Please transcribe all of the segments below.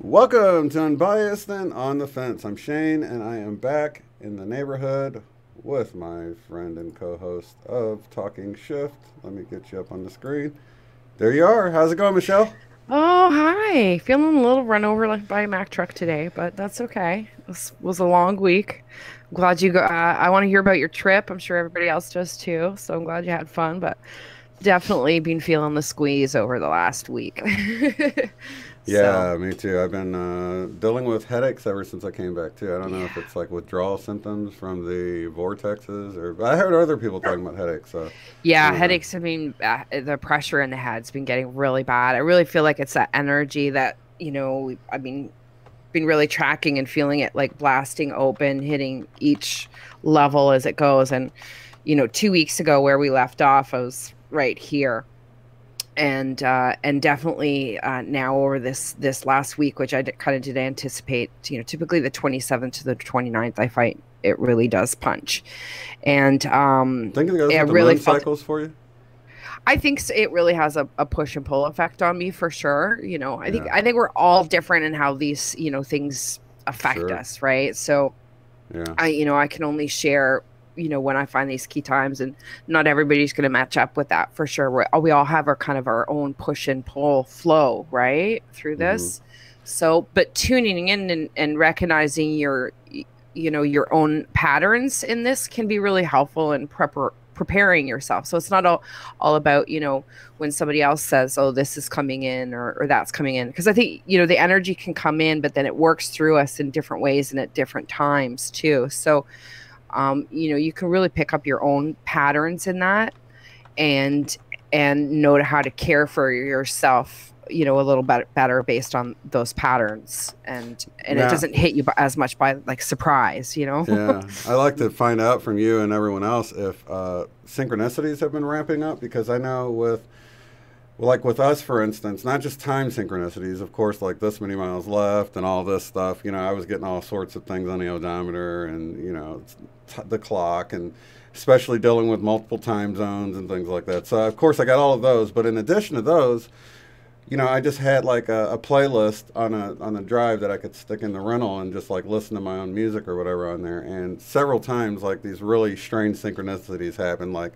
Welcome to Unbiased and On the Fence. I'm Shane, and I am back in the neighborhood with my friend and co-host of Talking Shift. Let me get you up on the screen. There you are. How's it going, Michelle? Oh, hi. Feeling a little run over by a Mack truck today, but that's okay. This was a long week. I'm glad you go. I want to hear about your trip. I'm sure everybody else does too. So I'm glad you had fun, but definitely been feeling the squeeze over the last week. So, Yeah, me too. I've been dealing with headaches ever since I came back too. I don't know if yeah. it's like withdrawal symptoms from the vortexes, or I heard other people talking about headaches. So I Yeah, don't know. headaches. I mean, the pressure in the head's been getting really bad. I really feel like it's that energy that, I mean, been really tracking and feeling it like blasting open, hitting each level as it goes. And, 2 weeks ago where we left off, I was right here. And definitely now over this last week, which I kind of did anticipate, typically the 27th to the 29th, I find it really does punch. And Think it goes it with the really moon felt, cycles for you. I think it really has a push and pull effect on me for sure. I think Yeah, I think we're all different in how these, things affect sure. us, right? So Yeah, I can only share, when I find these key times, and not everybody's going to match up with that for sure. We all have our kind of our own push and pull flow, right, through hmm, this. So, but tuning in and recognizing your own patterns in this can be really helpful in preparing yourself. So it's not all about, when somebody else says, oh, this is coming in or that's coming in. Because I think, the energy can come in, but then it works through us in different ways and at different times too. So, you can really pick up your own patterns in that and know how to care for yourself, a little bit better based on those patterns. And it yeah, doesn't hit you as much by like surprise. yeah. I like to find out from you and everyone else if synchronicities have been ramping up, because I know like with us, for instance, not just time synchronicities, of course, like this many miles left and all this stuff. I was getting all sorts of things on the odometer and, the clock, and especially dealing with multiple time zones and things like that. So, of course, I got all of those. But in addition to those, I just had like a playlist on a drive that I could stick in the rental and just like listen to my own music or whatever on there. And several times, like these really strange synchronicities happened. Like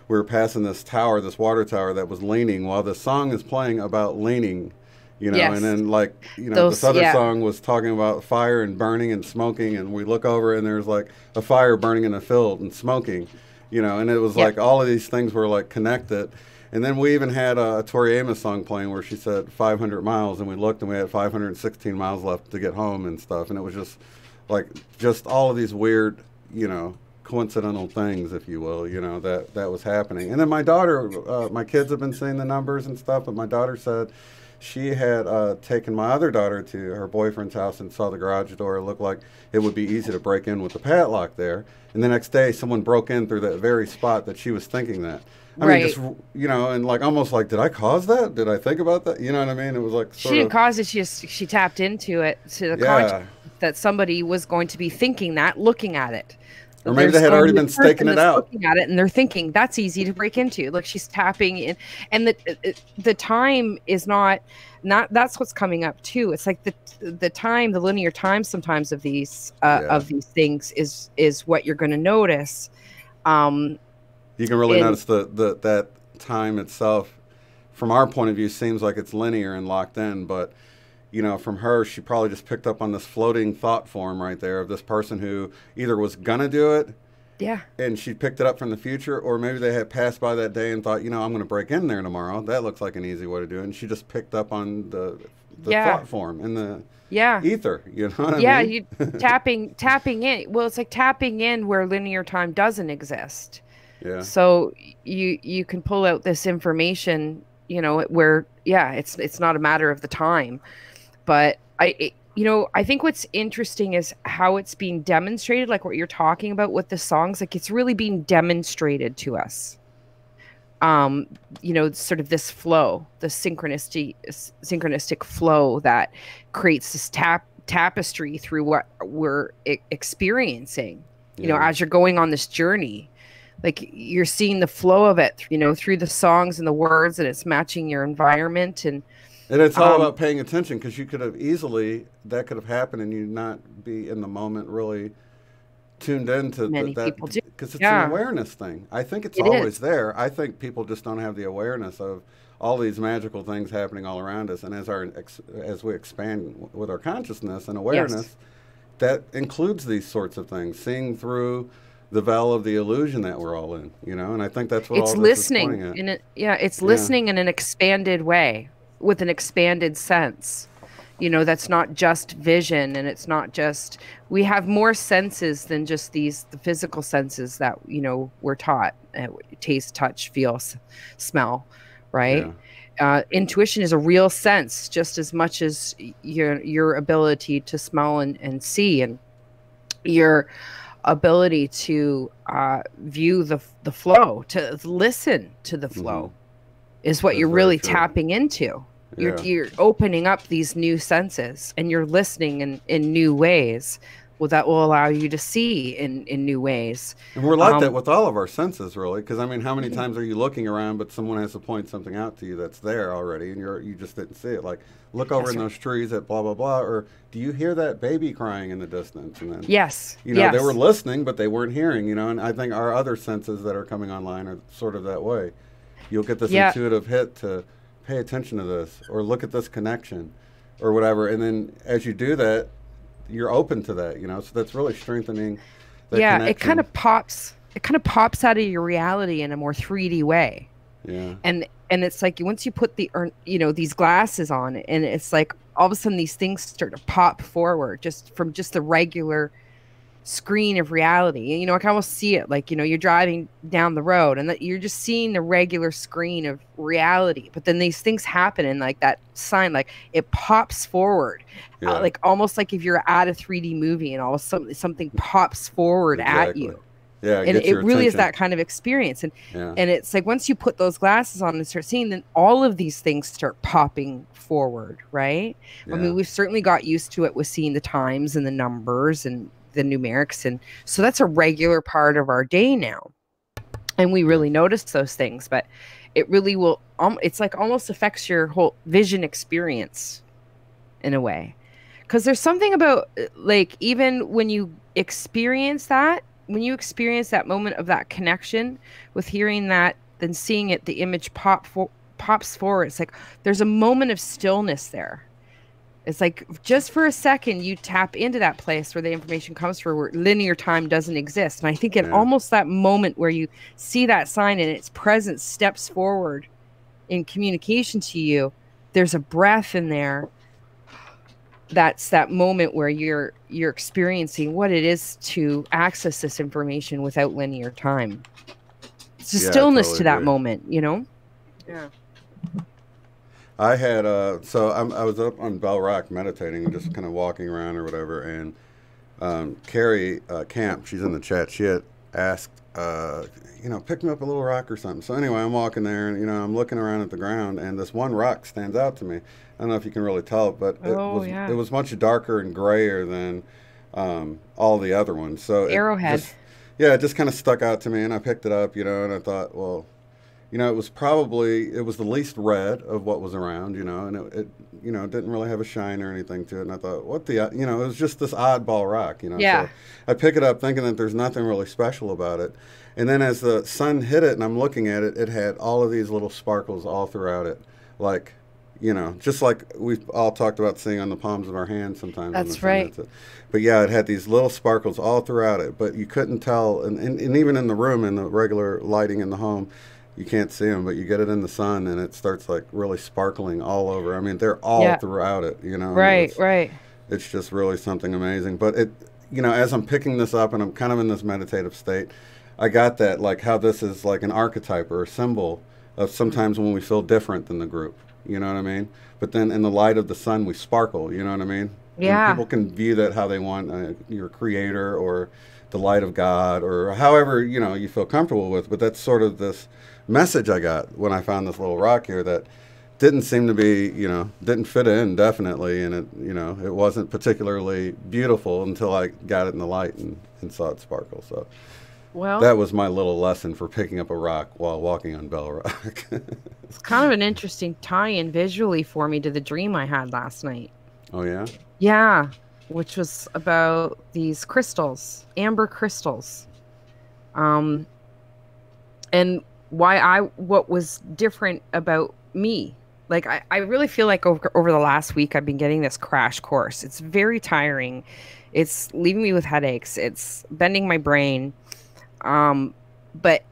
we were passing this tower, this water tower that was leaning while the song is playing about leaning. And Yes. then like this Those, other yeah. song was talking about fire and burning and smoking, and we look over and there's like a fire burning in a field and smoking, and it was Yep. like all of these things were like connected. And then we even had a Tori Amos song playing where she said 500 miles, and we looked and we had 516 miles left to get home and stuff. And it was just like just all of these weird, coincidental things, if you will, that was happening. And then my daughter, my kids have been seeing the numbers and stuff, but my daughter said she had taken my other daughter to her boyfriend's house and saw the garage door. It looked like it would be easy to break in with the padlock there. And the next day, someone broke in through that very spot that she was thinking that. I mean, just, Right. and like almost like, did I cause that? Did I think about that? You know what I mean? It was like She sort didn't of, cause it. She tapped into it, to the conscious yeah. that somebody was going to be thinking that, looking at it. Or maybe they There's had going to already be a been staking person it that's out. looking at it and they're thinking that's easy to break into. Like she's tapping in, and the time is not that's what's coming up too. It's like the time, the linear time sometimes Yeah. of these things is what you're going to notice. Um, You can really in notice that time itself, from our point of view, seems like it's linear and locked in, but from her, she probably just picked up on this floating thought form right there of this person who either was gonna do it Yeah. and she picked it up from the future, or maybe they had passed by that day and thought, I'm going to break in there tomorrow. That looks like an easy way to do it. And she just picked up on the Yeah. thought form in the Yeah. ether. You know what I Yeah, mean? you tapping in. Well, it's like tapping in where linear time doesn't exist. Yeah. So you can pull out this information, where, yeah, it's not a matter of the time. But I think what's interesting is how it's being demonstrated, like what you're talking about with the songs, like it's really being demonstrated to us. Um, sort of this flow, the synchronistic flow that creates this tapestry through what we're experiencing, Yeah. as you're going on this journey. Like you're seeing the flow of it, through the songs and the words, and it's matching your environment. And it's all Um, about paying attention, because you could have easily, that could have happened and you not be in the moment really tuned into Many that, people do. because it's an Yeah, awareness thing. I think it's it always is. there. I think people just don't have the awareness of all these magical things happening all around us. And as we expand with our consciousness and Yes. awareness, that includes these sorts of things, seeing through the veil of the illusion that we're all in, And I think that's what It's all this is pointing listening at. it's Yeah. listening in an expanded way with an expanded sense. That's not just vision, and it's not just, we have more senses than just the physical senses that, we're taught, taste, touch, feel, smell, right? Yeah. Intuition is a real sense just as much as your ability to smell and see, and your ability to view the flow, to listen to the Hmm. flow, is what That's you're very really true. tapping into. You're Yeah. you're opening up these new senses, and you're listening in new ways. Well, that will allow you to see in new ways. And we're like that Um, with all of our senses, really. Because I mean, how many mhm. times are you looking around, but someone has to point something out to you that's there already, and you just didn't see it? Like, look over That's in right. those trees at blah blah blah, or do you hear that baby crying in the distance? And then, Yes, they were yes, listening, but they weren't hearing. And I think our other senses that are coming online are sort of that way. You'll get this yeah, intuitive hit to pay attention to this, or look at this connection, or whatever. And then as you do that, you're open to that. So that's really strengthening that yeah. It kind connection. of pops. It kind of pops out of your reality in a more 3D way. Yeah. And it's like once you put these glasses on, and it's like all of a sudden these things start to pop forward just from just the regular screen of reality. And I can almost see it, like you're driving down the road, and that you're just seeing the regular screen of reality, but then these things happen, and like that sign, like it pops forward, Yeah. like almost like if you're at a 3D movie, and all of a sudden something pops forward at Exactly. you. Yeah, it And gets it your really is attention. that kind of experience. and Yeah. and it's like once you put those glasses on and start seeing, then all of these things start popping forward, right? I Yeah. mean, we've certainly got used to it with seeing the times and the numbers and the numerics, and so that's a regular part of our day now, and we Yeah. really notice those things. But it really will, it's like almost affects your whole vision experience in a way, because there's something about, like, even when you experience that, moment of that connection with hearing that, then seeing it, the image pops forward. It's like there's a moment of stillness there. It's like just for a second you tap into that place where the information comes from, where linear time doesn't exist. And I think in Yeah. almost that moment where you see that sign and its presence steps forward in communication to you, there's a breath in there. That's that moment where you're experiencing what it is to access this information without linear time. It's a Yeah, I stillness totally to that agree. moment. Yeah. I had I was up on Bell Rock meditating, just kind of walking around or whatever, and Carrie Camp, she's in the chat. She had asked, pick me up a little rock or something. So anyway, I'm walking there, and I'm looking around at the ground, and this one rock stands out to me. I don't know if you can really tell, but Oh it yeah. was much darker and grayer than all the other ones. So Arrowhead. it just kind of stuck out to me, and I picked it up, and I thought, well, it was the least red of what was around, and it didn't really have a shine or anything to it. And I thought, it was just this oddball rock. Yeah. So I pick it up thinking that there's nothing really special about it. And then as the sun hit it and I'm looking at it, it had all of these little sparkles all throughout it. Like, just like we've all talked about seeing on the palms of our hands sometimes when the That's sun right. hits it. But yeah, it had these little sparkles all throughout it, but you couldn't tell. And even in the room, in the regular lighting in the home, you can't see them, but you get it in the sun and it starts like really sparkling all over. I mean, they're all Yeah. throughout it, and Right. Right. it's just really something amazing. But as I'm picking this up and I'm kind of in this meditative state, I got that, like, how this is like an archetype or a symbol of sometimes when we feel different than the group. You know what I mean? But then in the light of the sun, we sparkle. You know what I mean? And Yeah. people can view that how they want, your creator or the light of God or however you feel comfortable with. But that's sort of this message I got when I found this little rock here that didn't seem to be, didn't fit in definitely, and it wasn't particularly beautiful until I got it in the light and saw it sparkle. So Well, that was my little lesson for picking up a rock while walking on Bell Rock. it's kind of an interesting tie-in visually for me to the dream I had last night. Oh yeah. Yeah, which was about these crystals, amber crystals. Um, and what was different about me. Like I really feel like over the last week I've been getting this crash course. It's very tiring. It's leaving me with headaches. It's bending my brain. But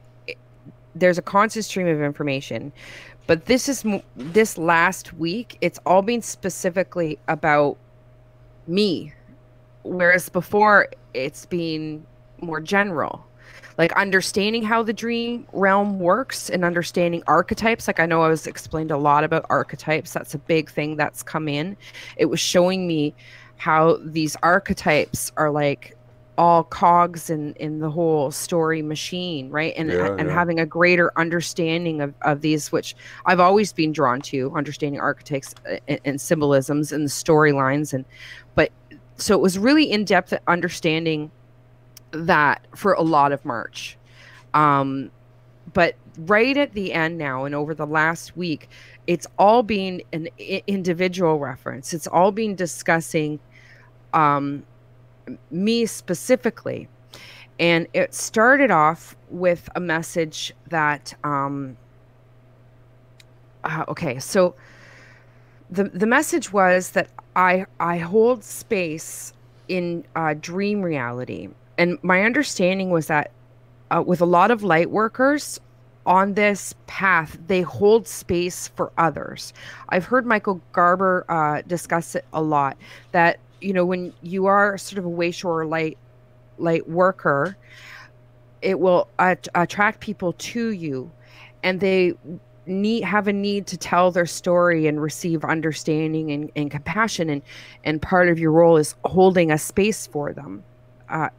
there's a constant stream of information. But this last week, it's all been specifically about me, whereas before it's been more general, like understanding how the dream realm works and understanding archetypes. Like I know I was explained a lot about archetypes. That's a big thing that's come in. It was showing me how these archetypes are like all cogs in the whole story machine, right? And Yeah. having a greater understanding of these, which I've always been drawn to, understanding archetypes and symbolisms and the storylines. But so it was really in-depth understanding that for a lot of March. But right at the end now and over the last week, it's all been an individual reference. It's all been discussing me specifically. And it started off with a message that, okay, so the message was that I hold space in dream reality. And my understanding was that with a lot of light workers on this path, they hold space for others. I've heard Michael Garber discuss it a lot, that, when you are sort of a Wayshore light worker, it will attract people to you, and they have a need to tell their story and receive understanding and compassion, and part of your role is holding a space for them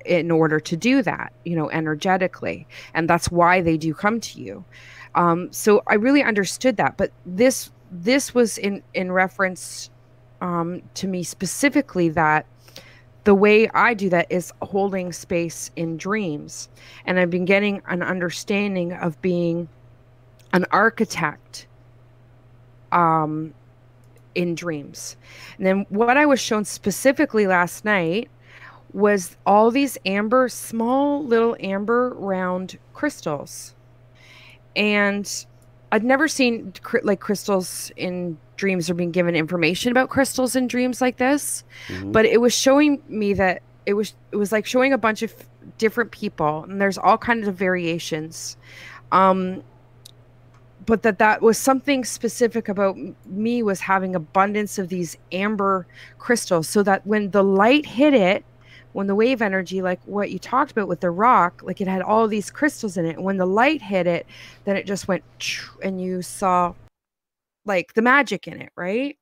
in order to do that, energetically, and that's why they do come to you. So I really understood that, but this was in reference to me specifically, that the way I do that is holding space in dreams. And I've been getting an understanding of being an architect in dreams. And then what I was shown specifically last night was all these small little amber round crystals. And I'd never seen like crystals in dreams or being given information about crystals in dreams like this. Mm-hmm. But it was showing me that it was like showing a bunch of different people, and there's all kinds of variations. But that was something specific about me, was having abundance of these amber crystals, so that when the light hit it, when the wave energy, like what you talked about with the rock, like it had all these crystals in it. And when the light hit it, then it just went, and you saw like the magic in it, right?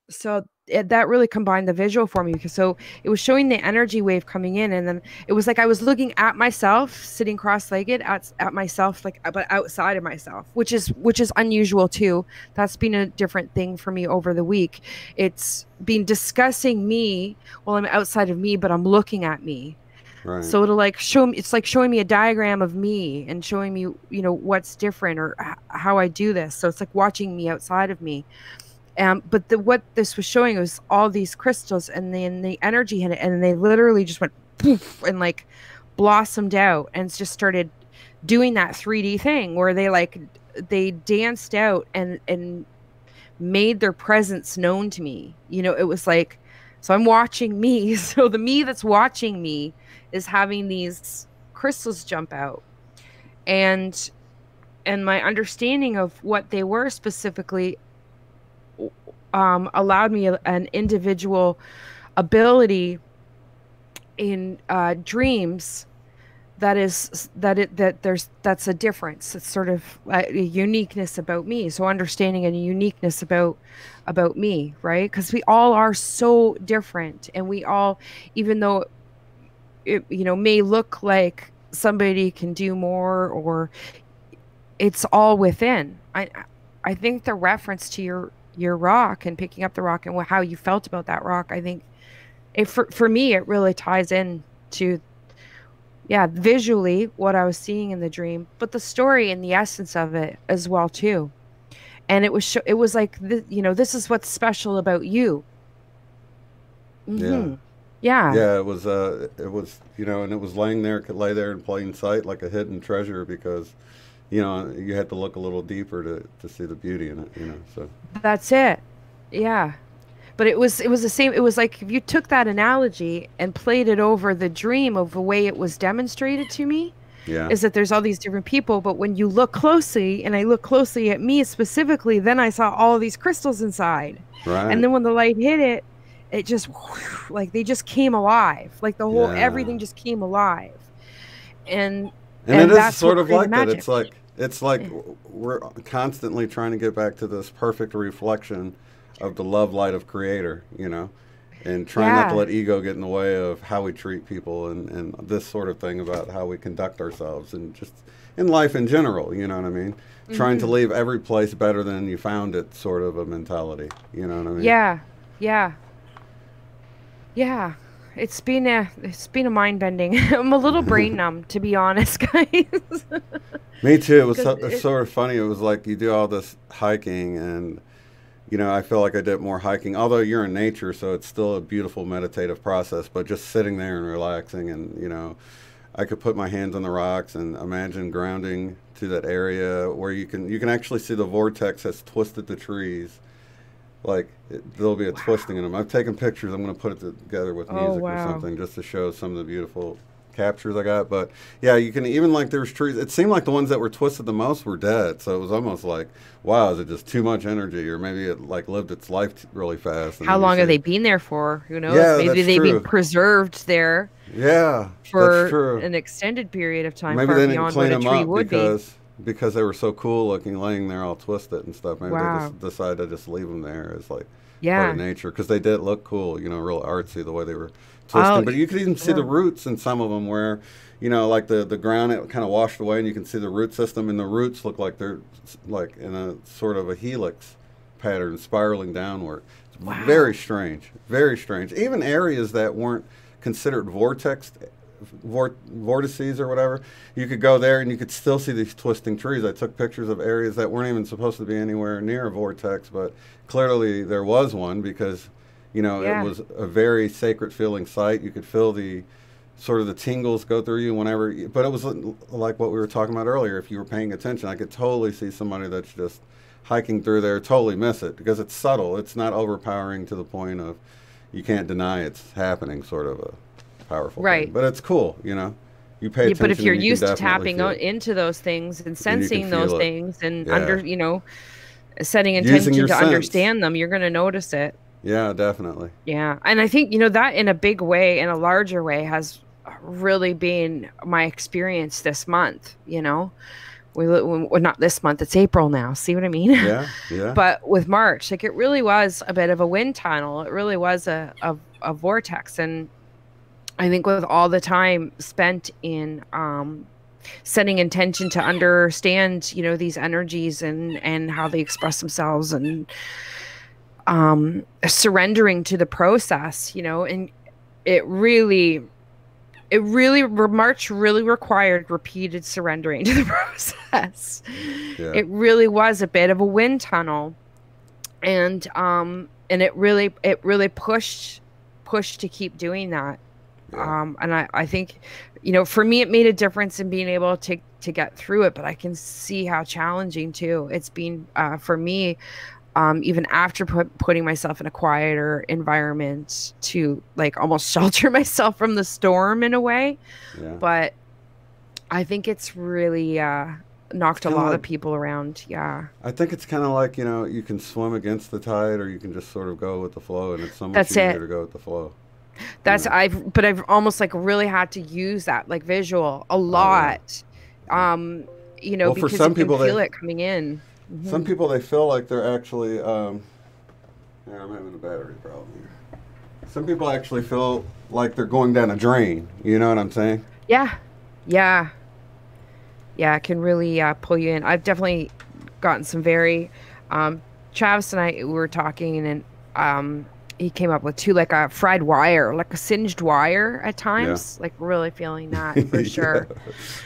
So that really combined the visual for me, because so it was showing the energy wave coming in, and then it was like I was looking at myself sitting cross-legged at myself, like, but outside of myself, which is unusual too. That's been a different thing for me over the week. It's been discussing me while I'm outside of me, but I'm looking at me. Right. So it'll like show me, it's like showing me a diagram of me and showing me, what's different or how I do this. So it's like watching me outside of me. But what this was showing was all these crystals, and then the energy hit it, and they literally just went poof and like blossomed out, and just started doing that 3D thing where they danced out and made their presence known to me. It was like, so I'm watching me. So the me that's watching me is having these crystals jump out, and my understanding of what they were specifically allowed me an individual ability in dreams that's a difference. It's sort of a uniqueness about me. So understanding a uniqueness about me, right? Because we all are so different, and we all, even though it, may look like somebody can do more, or it's all within. I think the reference to your rock and picking up the rock and how you felt about that rock, I think for me it really ties in to, yeah, visually what I was seeing in the dream, but the story and the essence of it as well too. And it was like this is what's special about you. Yeah. Hmm. Yeah. Yeah, it was, and it was laying there, could lay there in plain sight like a hidden treasure because, you had to look a little deeper to see the beauty in it, so. That's it. Yeah. But it was the same. It was like if you took that analogy and played it over the dream of the way it was demonstrated to me, Yeah. is that there's all these different people, but when you look closely, and I look closely at me specifically, then I saw all these crystals inside. And Right. then when the light hit it, it just like they just came alive. Like the whole Yeah. everything just came alive. And And it and is that's what sort of created the like that. magic. It's like Yeah. we're constantly trying to get back to this perfect reflection of the love light of Creator, and trying not to Yeah. let ego get in the way of how we treat people and this sort of thing about how we conduct ourselves and just in life in general, you know what I mean? Trying to Hmm. leave every place better than you found it, sort of a mentality, you know what I mean? Yeah. Yeah. Yeah. It's been a mind bending. I'm a little brain numb, to be honest, guys. Me too. It was, Because it's sort of funny. It was like you do all this hiking and I feel like I did more hiking, although you're in nature, so it's still a beautiful meditative process. But just sitting there and relaxing, and I could put my hands on the rocks and imagine grounding to that area where you can actually see the vortex has twisted the trees. Like there'll be a twisting wow. in them. I've taken pictures. I'm going to put it together with Oh music or wow. something just to show some of the beautiful captures I got. But yeah, you can even like there's trees. It seemed like the ones that were twisted the most were dead. So it was almost like, wow, is it just too much energy, or maybe it like lived its life really fast? And How then you long have see, they been there for? Who knows? yeah, Maybe that's they've been true. preserved there Yeah, that's for true. an extended period of time, Maybe far they didn't beyond what clean a them tree up would be. because they were so cool looking, laying there all twisted and stuff. Maybe they Wow. just decided to just leave them there as like part of Yeah. nature because they did look cool, real artsy the way they were Oh, twisting. But you could even see the yeah. roots in some of them where, like the ground it kind of washed away and you can see the root system and the roots look like they're like in a sort of a helix pattern spiraling downward. It's very Wow. strange, very strange. Even areas that weren't considered vortices or whatever, you could go there and you could still see these twisting trees. I took pictures of areas that weren't even supposed to be anywhere near a vortex, but clearly there was one because, it Yeah. was a very sacred feeling site. You could feel the sort of the tingles go through you whenever, but it was like what we were talking about earlier. If you were paying attention, I could totally see somebody that's just hiking through there, totally miss it because it's subtle. It's not overpowering to the point of you can't deny it's happening, sort of a powerful thing. Right. But it's cool, You pay Yeah, but if attention you're and you can used to definitely tapping feel, into those things and and you can sensing those feel it. things and Yeah, setting using intention your to sense. understand them, you're going to notice it. Yeah, definitely. Yeah. And I think, that in a big way, in a larger way, has really been my experience this month, well, not this month, it's April now. See what I mean? Yeah, yeah, But with March, like it really was a bit of a wind tunnel. It really was a vortex. And I think with all the time spent in setting intention to understand, these energies and how they express themselves, and surrendering to the process, and it really March really required repeated surrendering to the process. yeah, It really was a bit of a wind tunnel, and it really pushed to keep doing that. yeah. And I think, for me, it made a difference in being able to get through it, but I can see how challenging too it's been for me, even after putting myself in a quieter environment to like almost shelter myself from the storm in a way. Yeah. But I think it's really It's knocked a kind of lot like of people around. Yeah, I think it's kind of like you can swim against the tide or you can just sort of go with the flow, and it's so much that's easier it. to go with the flow. You That's know. I've almost like really had to use that like visual a Oh yeah. lot. Yeah. Um, Well, for because you some can people, feel it coming in. some people they feel like they're actually. Yeah, I'm having a battery problem here. Some people actually feel like they're going down a drain. You know what I'm saying? Yeah. Yeah. Yeah, it can really pull you in. I've definitely gotten some very Travis and I were talking and he came up with two like a fried wire, like a singed wire at Yeah. times, like really feeling that for Yeah, sure.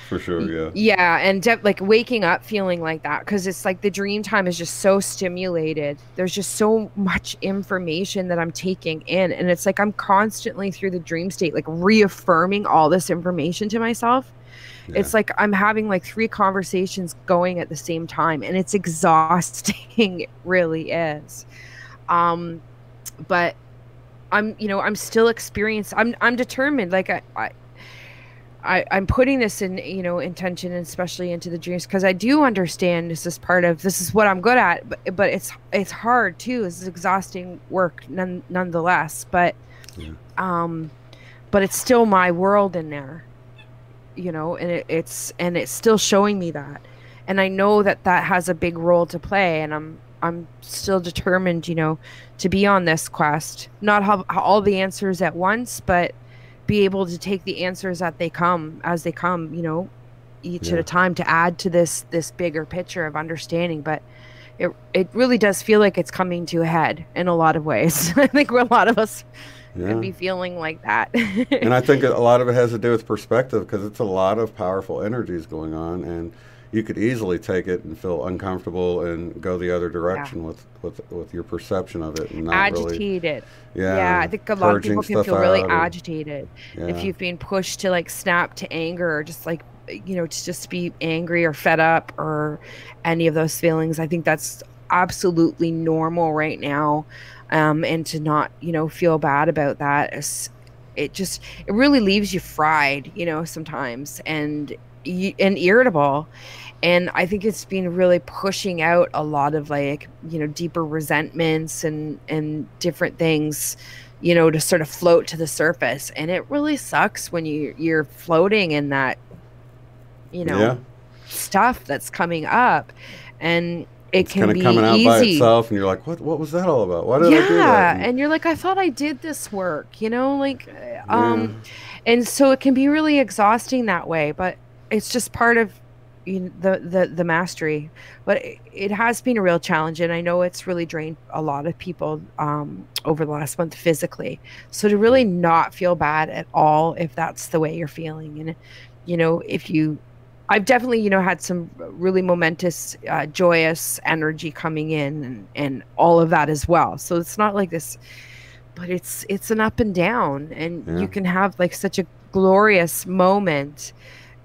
for sure. Yeah. Yeah, and like waking up feeling like that because it's like the dream time is just so stimulated. There's just so much information that I'm taking in, and it's like I'm constantly through the dream state, like reaffirming all this information to myself. Yeah. It's like I'm having like three conversations going at the same time, and it's exhausting. It really is. Um, but I'm still experienced. I'm determined. Like I'm putting this in, intention, and especially into the dreams because I do understand this is what I'm good at, but it's hard too. It's exhausting work nonetheless, Yeah. um, but it's still my world in there, and it's still showing me that, and I know that that has a big role to play, and I'm still determined, to be on this quest, not have all the answers at once, but be able to take the answers as they come, each at Yeah. a time to add to this bigger picture of understanding. But it really does feel like it's coming to a head in a lot of ways. I think a lot of us could Yeah. be feeling like that. And I think a lot of it has to do with perspective because it's a lot of powerful energies going on, and you could easily take it and feel uncomfortable and go the other Yeah. direction with your perception of it and not really, Agitated. Yeah, I yeah, think a lot of purging people can stuff feel really out or, agitated if yeah, you've been pushed to like snap to anger or just like, to just be angry or fed up or any of those feelings. I think that's absolutely normal right now. And to not, feel bad about that is it really leaves you fried, sometimes and irritable. And I think it's been really pushing out a lot of like, deeper resentments and different things, to sort of float to the surface. And it really sucks when you're floating in that, you yeah. know, stuff that's coming up. And it It's kind can of be coming out by easy. itself, and you're like, what was that all about? Why did I do that? Yeah. And And you're like, I thought I did this work, like, yeah, and so it can be really exhausting that way, but it's just part of the mastery. But it has been a real challenge, and I know it's really drained a lot of people over the last month physically. So to yeah, really not feel bad at all if that's the way you're feeling, and if you I've definitely, had some really momentous, joyous energy coming in and all of that as well. So it's not like this, but it's an up and down, and you yeah. can have like such a glorious moment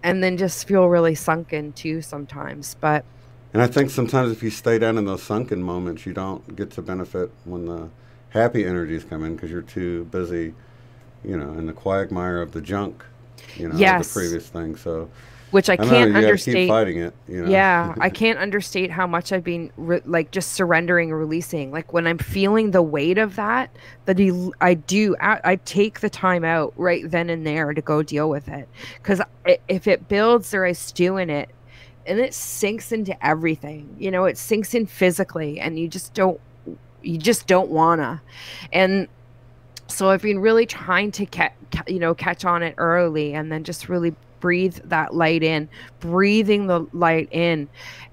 and then just feel really sunken too sometimes. But And I think sometimes if you stay down in those sunken moments, you don't get to benefit when the happy energies come in because you're too busy, in the quagmire of the junk, of the yes, previous thing. So which I I don't know. can't You got to keep understate. fighting it. Yeah, I can't understate how much I've been like just surrendering and releasing. Like when I'm feeling the weight of I take the time out right then and there to go deal with it. Because if it builds, there is stew in it, and it sinks into everything. It sinks in physically, and you just don't wanna. And so I've been really trying to catch on it early, and then just really breathe that light in, breathing the light in,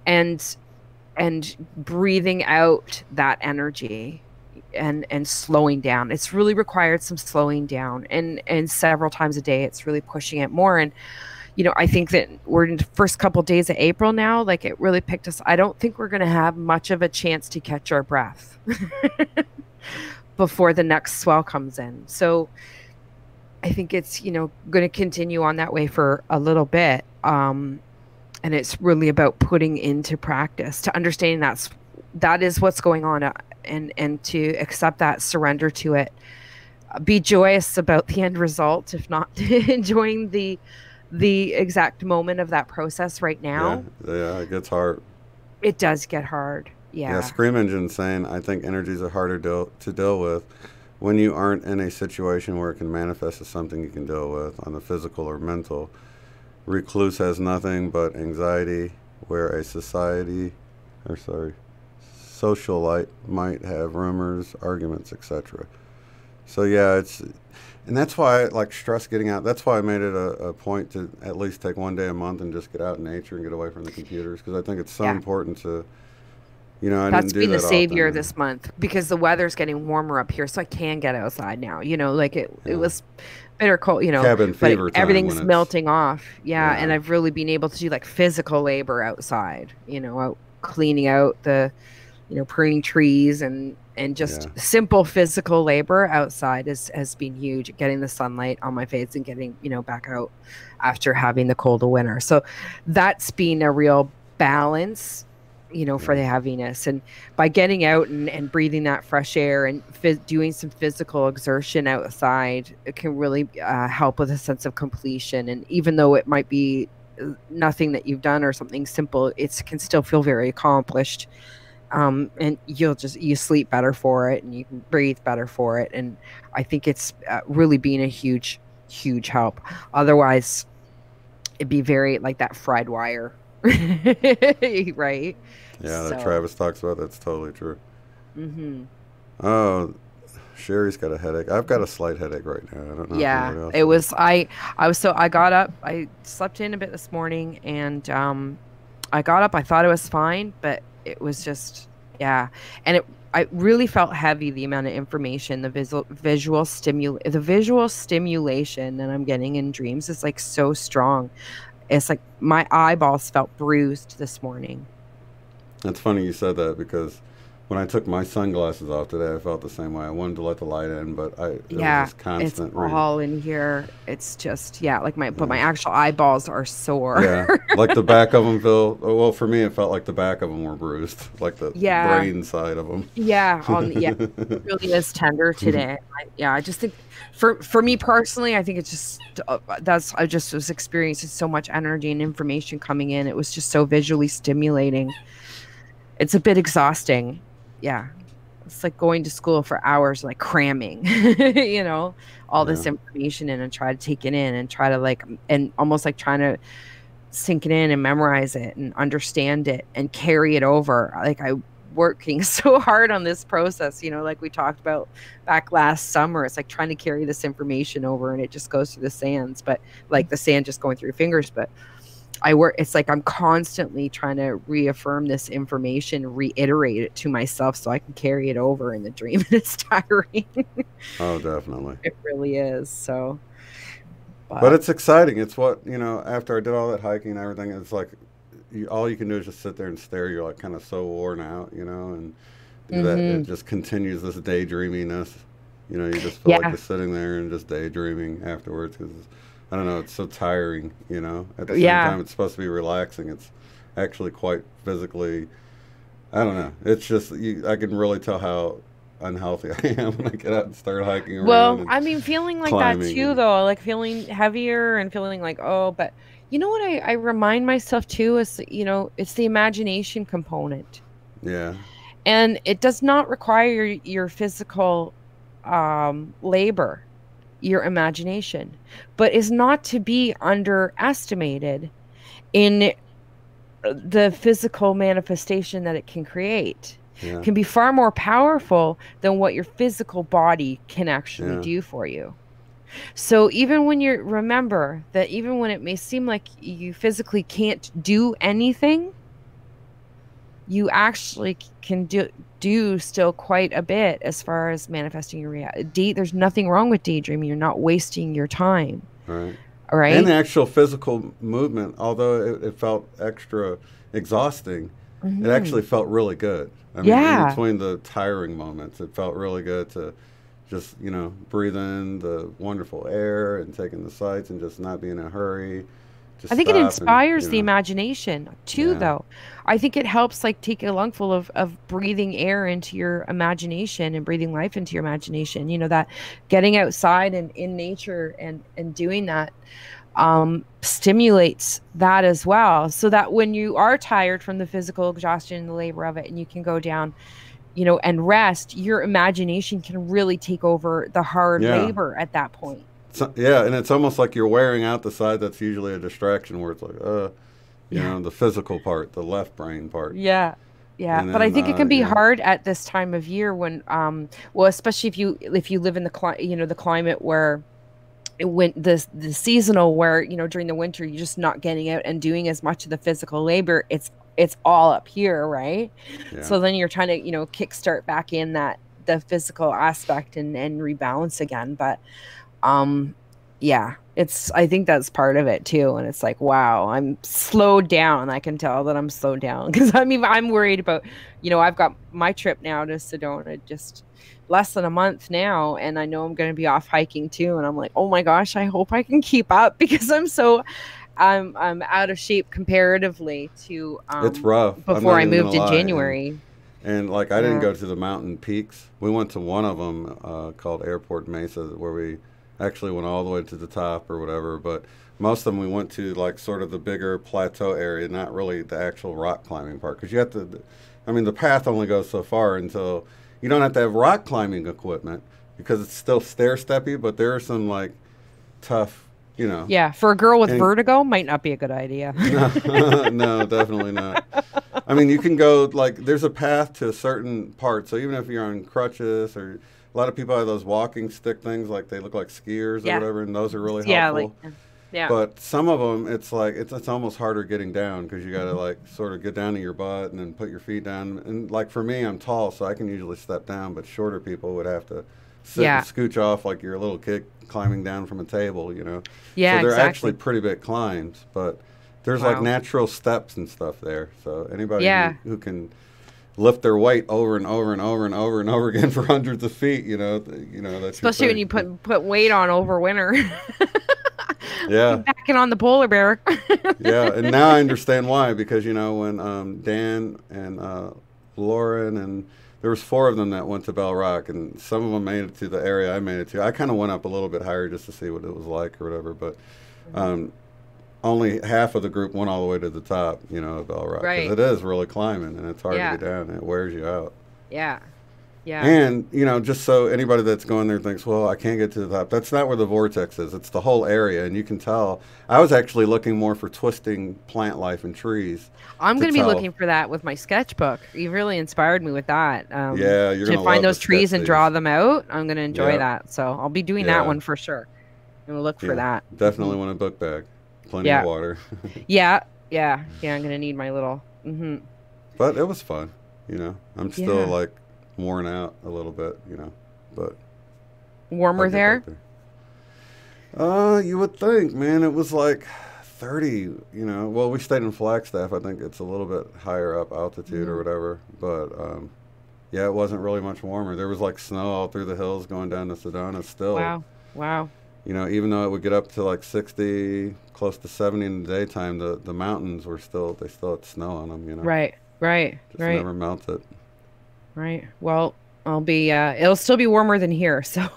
and breathing out that energy, and slowing down. It's really required some slowing down, and several times a day it's really pushing it more. And I think that we're in the first couple days of April now, like it really picked us. I don't think we're going to have much of a chance to catch our breath before the next swell comes in. So I think it's, going to continue on that way for a little bit. And it's really about putting into practice to understanding that is what's going on, and to accept that, surrender to it, be joyous about the end result, if not enjoying the exact moment of that process right Yeah, now. yeah. It gets hard. It does get hard. Yeah, Yeah. Scream Engine saying I think energies are harder to deal with when you aren't in a situation where it can manifest as something you can deal with on the physical or mental. Recluse has nothing but anxiety, where a socialite might have rumors, arguments, etc. So yeah, and that's why I like stress getting out. That's why I made it a point to at least take one day a month and just get out in nature and get away from the computers, because I think it's so Yeah. important to, I That's didn't do been the that savior often. this month because the weather's getting warmer up here, so I can get outside now. Like it Yeah, was bitter cold, cabin but fever time when everything's it's, melting off. Yeah, and yeah, I've really been able to do like physical labor outside, out cleaning out the, pruning trees and just yeah, simple physical labor outside has been huge. Getting the sunlight on my face and getting, back out after having the cold of winter. So that's been a real balance, for yeah, the heaviness. And by getting out and breathing that fresh air and doing some physical exertion outside, it can really help with a sense of completion. And even though it might be nothing that you've done or something simple, it can still feel very accomplished. And you sleep better for it and you can breathe better for it. And I think it's really been a huge, huge help. Otherwise, it'd be very like that fried wire. Right. yeah. That So, Travis talks about, that's totally true. hmm Oh, Sherry's got a headache. I've got a slight headache right now. I don't know if yeah, anybody else it does. was, I got up, I slept in a bit this morning and, I got up, I thought it was fine, but it was just, yeah. And I really felt heavy, the amount of information, the visual stimulation that I'm getting in dreams is like so strong. It's like my eyeballs felt bruised this morning. It's funny you said that, because when I took my sunglasses off today, I felt the same way. I wanted to let the light in, but it was Yeah, just it's constant all in here. It's just, yeah, like but yeah, my actual eyeballs are sore. yeah, like the back of them feel. Well, for me, it felt like the back of them were bruised, like the Yeah. brain side of Yeah, it them. really is tender today. I just think for me personally, I think it's just I just was experiencing so much energy and information coming in. It was just so visually stimulating. It's a bit exhausting. Yeah. It's like going to school for hours, like cramming, all Yeah, this information in and try to take it in and try to and almost like trying to sink it in and memorize it and understand it and carry it over. Like I working so hard on this process, like we talked about back last summer. It's like trying to carry this information over and it just goes through the sands, but like the sand just going through your fingers. But it's like I'm constantly trying to reaffirm this information, reiterate it to myself so I can carry it over in the dream. And it's tiring. oh, definitely. It really is. So, But but it's exciting. It's what, after I did all that hiking and everything, it's like all you can do is just sit there and stare. You're like kind of so worn out, and that it hmm just continues this daydreaminess. You just feel like yeah, you're sitting there and just daydreaming afterwards, because I don't know, it's so tiring. At the same yeah. time, it's supposed to be relaxing. It's actually quite physically. I don't know. It's just I can really tell how unhealthy I am when I get out and start hiking around Well, and I mean, feeling like that climbing too, and though, like feeling heavier and feeling like, oh, but you know what I remind myself too is, it's the imagination component. yeah, And it does not require your physical labor, your imagination, but is not to be underestimated in the physical manifestation that it can create. yeah, Can be far more powerful than what your physical body can actually yeah, do for you. So even when remember that even when it may seem like you physically can't do anything, you actually can do still quite a bit as far as manifesting your reality. There's nothing wrong with daydreaming. You're not wasting your time. right. All And right. the actual physical movement, although it felt extra exhausting, it hmm actually felt really good. I mean, in Yeah. between the tiring moments, it felt really good to just, breathe in the wonderful air and take in the sights and just not be in a hurry. I Just think it stop and, inspires the imagination too, yeah, though. I think it helps like take a lungful of breathing air into your imagination and breathing life into your imagination. That getting outside and in nature and doing that stimulates that as well. So that when you are tired from the physical exhaustion and the labor of it, and you can go down, and rest, your imagination can really take over the hard Yeah. labor at that point. So, yeah, and it's almost like you're wearing out the side that's usually a distraction, where it's like, Yeah. the physical part, the left brain part. Yeah. Yeah. And But I then, think it can be yeah, hard at this time of year when, well, especially if you live in the climate where when the seasonal where, during the winter, you're just not getting out and doing as much of the physical labor. It's all up here, right? yeah. So then you're trying to, kickstart back in that the physical aspect and rebalance again. But yeah, I think that's part of it too. And it's like, wow, I'm slowed down. I can tell that I'm slowed down because I'm worried about, I've got my trip now to Sedona just less than a month now, and I know I'm going to be off hiking too. And I'm like, oh my gosh, I hope I can keep up because I'm out of shape comparatively to It's rough. I'm before not I even gonna moved in lie. January. And like, I didn't Yeah. go to the mountain peaks. We went to one of them called Airport Mesa, where we actually went all the way to the top or whatever. But most of them we went to like sort of the bigger plateau area, not really the actual rock climbing part. Because you have to, I mean, the path only goes so far until you don't have to have rock climbing equipment because it's still stair steppy. But there are some like tough, Yeah, for a girl with and vertigo, might not be a good idea. no, no, definitely not. I mean, you can go like there's a path to a certain part. So even if you're on crutches, or a lot of people have those walking stick things, like they look like skiers or Yeah. whatever, and those are really Yeah, like, helpful. yeah. But some of them, it's like it's almost harder getting down because you got to like sort of get down to your butt and then put your feet down. And like for me, I'm tall, so I can usually step down. But shorter people would have to sit and Yeah. scooch off like you're a little kid climbing down from a table. Yeah, So they're actually exactly. pretty big climbs, but there's like Wow. natural steps and stuff there. So anybody Yeah. who can lift their weight over and over and over and over and over again for hundreds of feet, that's your Especially when you thing. put weight on over winter. Yeah, Backing on the polar bear. yeah. And now I understand why, because when Dan and Lauren and there was four of them that went to Bell Rock, and some of them made it to the area I made it to. I kind of went up a little bit higher just to see what it was like or whatever, but um, only half of the group went all the way to the top, of Bell Rock, because Right. it is really climbing and it's hard to Yeah. get down and it wears you out. Yeah. Yeah. And, just so anybody that's going there thinks, well, I can't get to the top. That's not where the vortex is. It's the whole area. And you can tell. I was actually looking more for twisting plant life and trees I'm to going to be tell. looking for that with my sketchbook. You really inspired me with that. Yeah, you're To going to find love the those trees and sketch draw these. them out. I'm going to enjoy Yeah, that. So I'll be doing that yeah, one for sure. I'm going to look for yeah. that. Definitely Mhm. want a book bag. Plenty of Yeah. water. Yeah. Yeah. Yeah. I'm going to need my little. But it was fun, I'm still Yeah. like worn out a little bit, but I'll Warmer get back there. there. You would think, man, it was like 30, well, we stayed in Flagstaff. I think it's a little bit higher up altitude or Mhm. whatever, but yeah, it wasn't really much warmer. There was like snow all through the hills going down to Sedona still, Wow. Wow. even though it would get up to like 60, close to 70 in the daytime, the mountains they still had snow on them, Right. Right. just Right. never melted. Right. Well, it'll still be warmer than here. So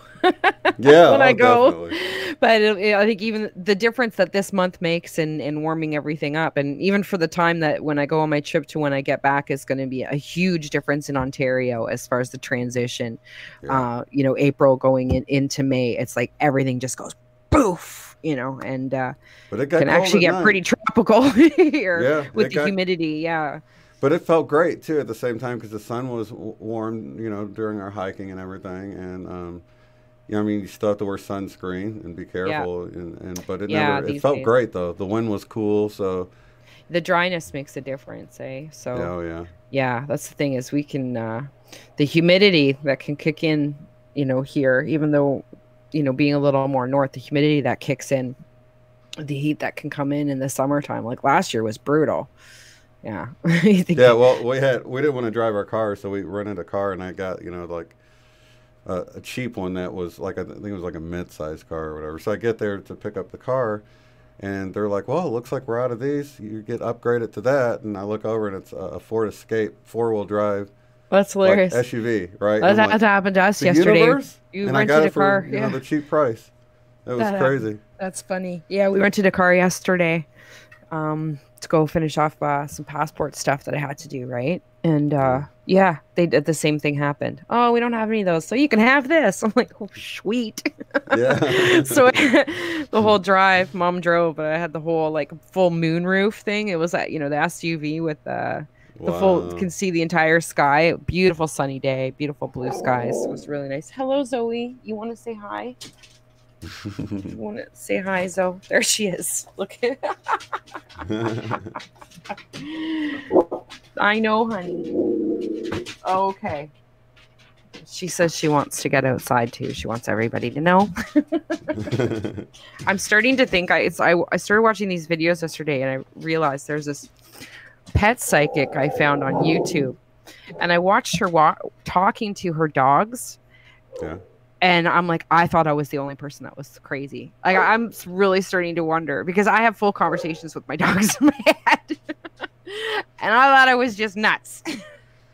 Yeah, when I oh, go, definitely. but I think even the difference that this month makes in warming everything up, and even for the time that when I go on my trip to when I get back, is going to be a huge difference in Ontario as far as the transition. Yeah. April going into May, it's like everything just goes poof, and But it got can cold actually at get night. pretty tropical here Yeah, with it the got humidity. Yeah. But it felt great too at the same time because the sun was warm, during our hiking and everything. And I mean, you still have to wear sunscreen and be Yeah. careful. But Yeah. it These felt days. great though. The wind was cool, so The dryness makes a difference, eh? yeah, So oh yeah, yeah, that's the thing is we can the humidity that can kick in, here, even though, being a little more north, the humidity that kicks in, the heat that can come in the summertime, like last year was brutal. Yeah. I think yeah. Well, we didn't want to drive our car, so we rented a car, and I got like a cheap one that was like I think it was like a mid-sized car or whatever. So I get there to pick up the car. And they're like, well, it looks like we're out of these. You get upgraded to that. And I look over and it's a Ford Escape, four-wheel drive, that's like hilarious. SUV, right? And I'm That like, happened to us the yesterday. universe? You And I got rented a it for, car. Yeah. the cheap price. It was That happened. crazy. That's funny. Yeah, we rented a car yesterday to go finish off some passport stuff that I had to do, right? And Yeah. yeah, they did the same thing happened. Oh, we don't have any of those, so you can have this. I'm like, oh, sweet. Yeah. So the whole drive, mom drove, but I had the whole like full moon roof thing. It was at, the SUV with the full, Wow. can see the entire sky. Beautiful sunny day, beautiful blue skies. It was really nice. Hello, Zoe. You want to say hi? You want to say hi, Zoe? There she is. Look. I know, honey. Okay. She says she wants to get outside too. She wants everybody to know. I'm starting to think I started watching these videos yesterday, and I realized there's this pet psychic I found on YouTube, and I watched her talking to her dogs. Yeah. And I'm like, I thought I was the only person that was crazy. Like, I'm really starting to wonder, because I have full conversations with my dogs in my head. And I thought I was just nuts.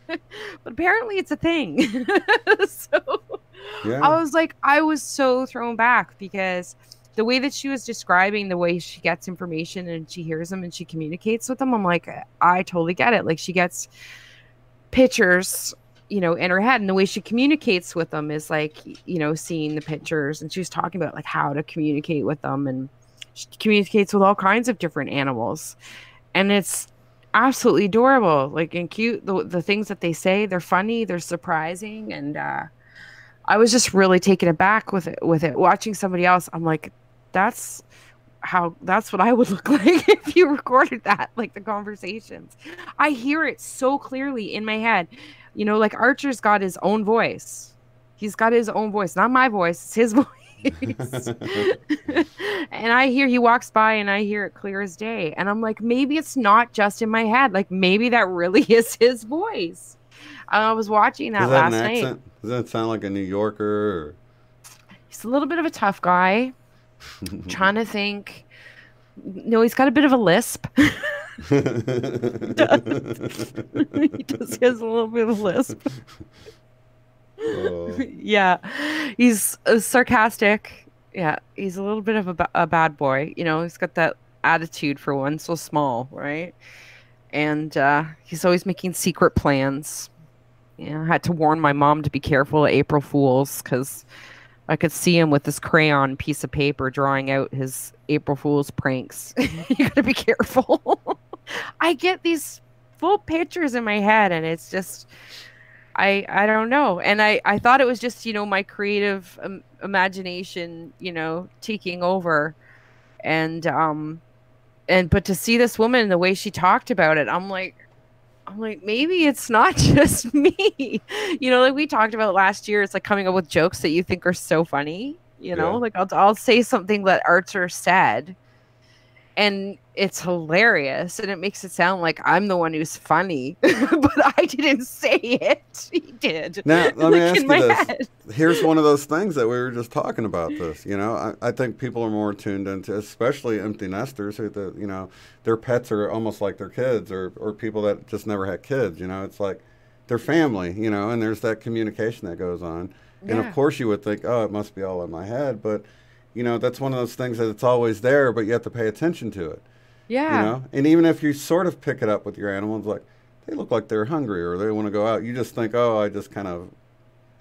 But apparently it's a thing. So Yeah. I was so thrown back, because the way that she was describing the way she gets information and she hears them and she communicates with them, I'm like, I totally get it. Like, she gets pictures, in her head, and the way she communicates with them is like, seeing the pictures, and she was talking about like how to communicate with them, and she communicates with all kinds of different animals, and it's absolutely adorable, like, and cute. The things that they say, they're funny, they're surprising, and I was just really taken aback with it. Watching somebody else, I'm like, that's what I would look like if you recorded that, like the conversations. I hear it so clearly in my head. Like Archer's got his own voice. He's got his own voice, not my voice, it's his voice. And he walks by and I hear it clear as day. And I'm like, maybe it's not just in my head. Like, maybe that really is his voice. I was watching that last night. Accent? Does that sound like a New Yorker? Or? He's a little bit of a tough guy. Trying to think. No, he's got a bit of a lisp. He does. He has a little bit of a lisp. Oh. Yeah, he's sarcastic. Yeah, he's a little bit of a bad boy. He's got that attitude for one, so small, right? And he's always making secret plans. I had to warn my mom to be careful of April Fools, because I could see him with this crayon piece of paper drawing out his April Fool's pranks. You gotta be careful. I get these full pictures in my head, and it's just, I don't know. And I thought it was just, my creative imagination, taking over. And but to see this woman, the way she talked about it, I'm like, maybe it's not just me. Like we talked about last year, it's like coming up with jokes that you think are so funny, like I'll say something that Archer said and it's hilarious, and it makes it sound like I'm the one who's funny, but I didn't say it. He did. Now, let me ask you this. Here's one of those things that we were just talking about this. I think people are more tuned into, especially empty nesters, who their pets are almost like their kids, or people that just never had kids. It's like their family, and there's that communication that goes on. Yeah. And of course you would think, oh, it must be all in my head, but that's one of those things that it's always there, but you have to pay attention to it. Yeah. And even if you sort of pick it up with your animals, like they look like they're hungry or they want to go out, you just think, oh, I just kind of,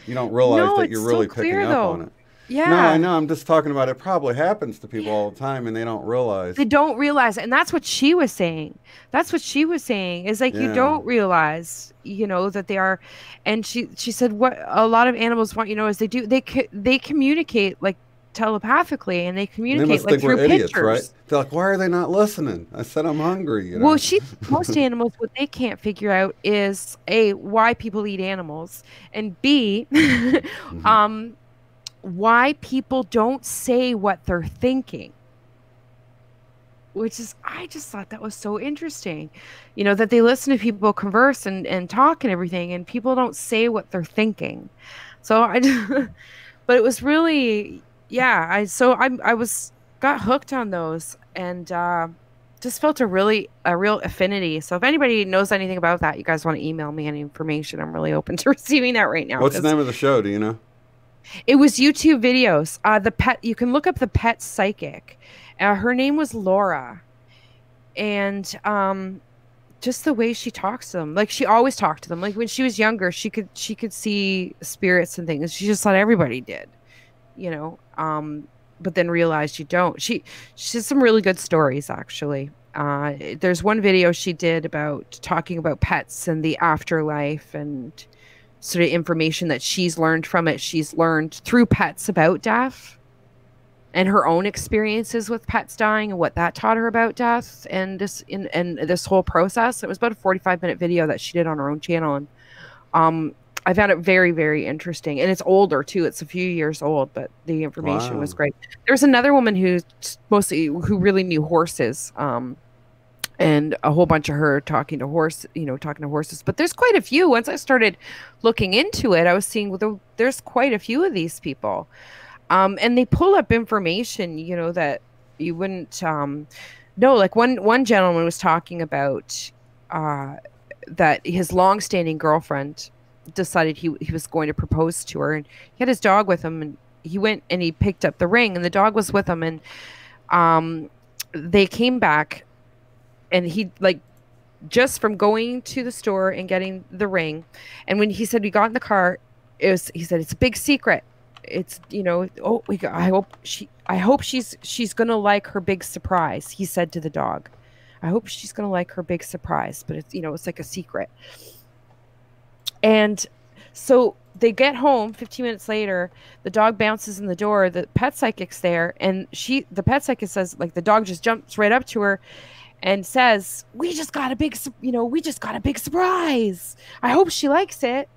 you don't realize that you're really picking up on it. Yeah. No, I know. I'm just talking about it probably happens to people all the time and they don't realize. They don't realize. And that's what she was saying. Is like, you don't realize, that they are. And she said what a lot of animals want, is they communicate like telepathically, and they communicate like through idiots, pictures. Right? They're like, why are they not listening? I said I'm hungry. Well, most animals, what they can't figure out is A, why people eat animals, and B, why people don't say what they're thinking. Which is, I just thought that was so interesting, that they listen to people converse and talk and everything, and people don't say what they're thinking. So but it was really. Yeah, I got hooked on those, and just felt a real affinity. So if anybody knows anything about that, you guys want to email me any information, I'm really open to receiving that right now. What's the name of the show? Do you know? It was YouTube videos. You can look up the pet psychic. Her name was Laura, and just the way she talks to them. Like she always talked to them. Like when she was younger, she could see spirits and things. She just thought everybody did, you know. But then realized you don't. She has some really good stories actually. There's one video she did about talking about pets and the afterlife and sort of information that she's learned from it. She's learned through pets about death and her own experiences with pets dying and what that taught her about death and this whole process. It was about a 45-minute video that she did on her own channel. And I found it very, very interesting. And it's older too. It's a few years old, but the information was great. There's another woman who really knew horses. And a whole bunch of her talking to horses. But there's quite a few. Once I started looking into it, I was seeing there's quite a few of these people. And they pull up information, you know, that you wouldn't know. Like one gentleman was talking about that his longstanding girlfriend decided he was going to propose to her, and he had his dog with him, and he went and he picked up the ring, and the dog was with him, and they came back. And he, like, just from going to the store and getting the ring, and when he said we got in the car, he said it's a big secret. It's, you know, I hope she's gonna like her big surprise. He said to the dog, I hope she's gonna like her big surprise, but it's, you know, it's like a secret. And so they get home 15 minutes later, the dog bounces in the door, the pet psychic's there, and the pet psychic says, like, the dog just jumps right up to her and says, we just got a big surprise. I hope she likes it.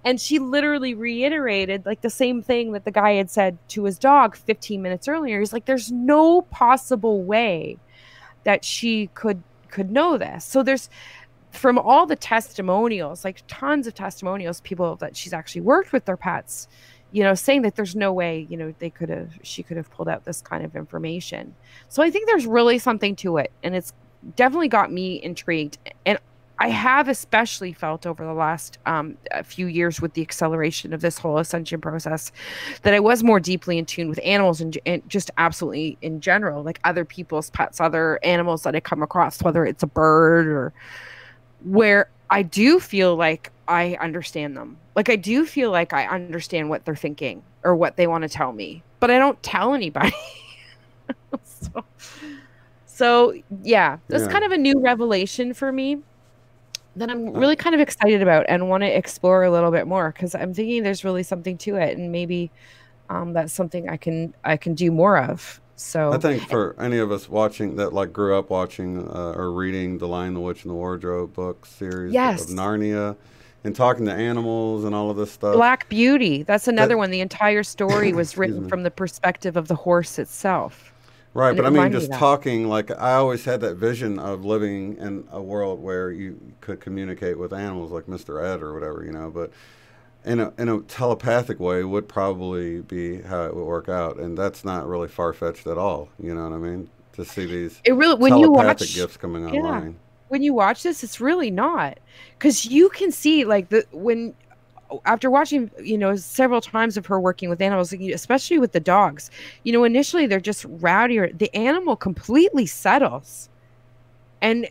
And she literally reiterated like the same thing that the guy had said to his dog 15 minutes earlier. He's like, there's no possible way that she could know this. So there's, from all the testimonials, like tons of testimonials, people that she's actually worked with their pets, you know, saying that there's no way, you know, she could have pulled out this kind of information. So I think there's really something to it, and it's definitely got me intrigued. And I have especially felt over the last a few years with the acceleration of this whole ascension process that I was more deeply in tune with animals and just absolutely in general, like other people's pets, other animals that I come across, whether it's a bird or where I do feel like I understand them. Like I do feel like I understand what they're thinking or what they want to tell me, but I don't tell anybody. so yeah, that's kind of a new revelation for me that I'm really kind of excited about and want to explore a little bit more, because I'm thinking there's really something to it, and maybe that's something I can do more of. So I think for any of us watching that, like, grew up watching or reading the Lion, the Witch, and the Wardrobe book series of Narnia, and talking to animals and all of this stuff. Black Beauty, that's another one. The entire story was written from the perspective of the horse itself. Right, and but I mean, just talking, like, I always had that vision of living in a world where you could communicate with animals, like Mr. Ed or whatever, you know, but in a telepathic way would probably be how it would work out, and that's not really far-fetched at all, you know what I mean? To see these telepathic gifts coming online. When you watch this, it's really not, because you can see, like, after watching, you know, several times of her working with animals, especially with the dogs, you know, initially they're just rowdier. The animal completely settles, and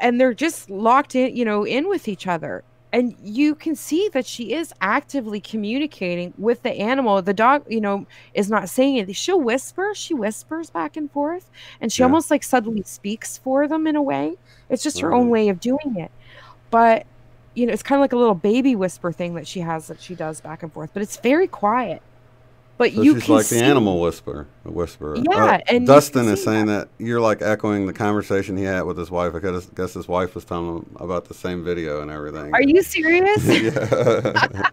they're just locked in, you know, in with each other. And you can see that she is actively communicating with the animal. The dog, you know, is not saying anything. She'll whisper. She whispers back and forth, and she almost like suddenly speaks for them in a way. It's just her own way of doing it. But, you know, it's kind of like a little baby whisper thing that she does back and forth. But it's very quiet. But so she's like the animal whisperer. Yeah, and Dustin is saying that you're like echoing the conversation he had with his wife. I guess his wife was telling him about the same video and everything. Are you serious? Yeah.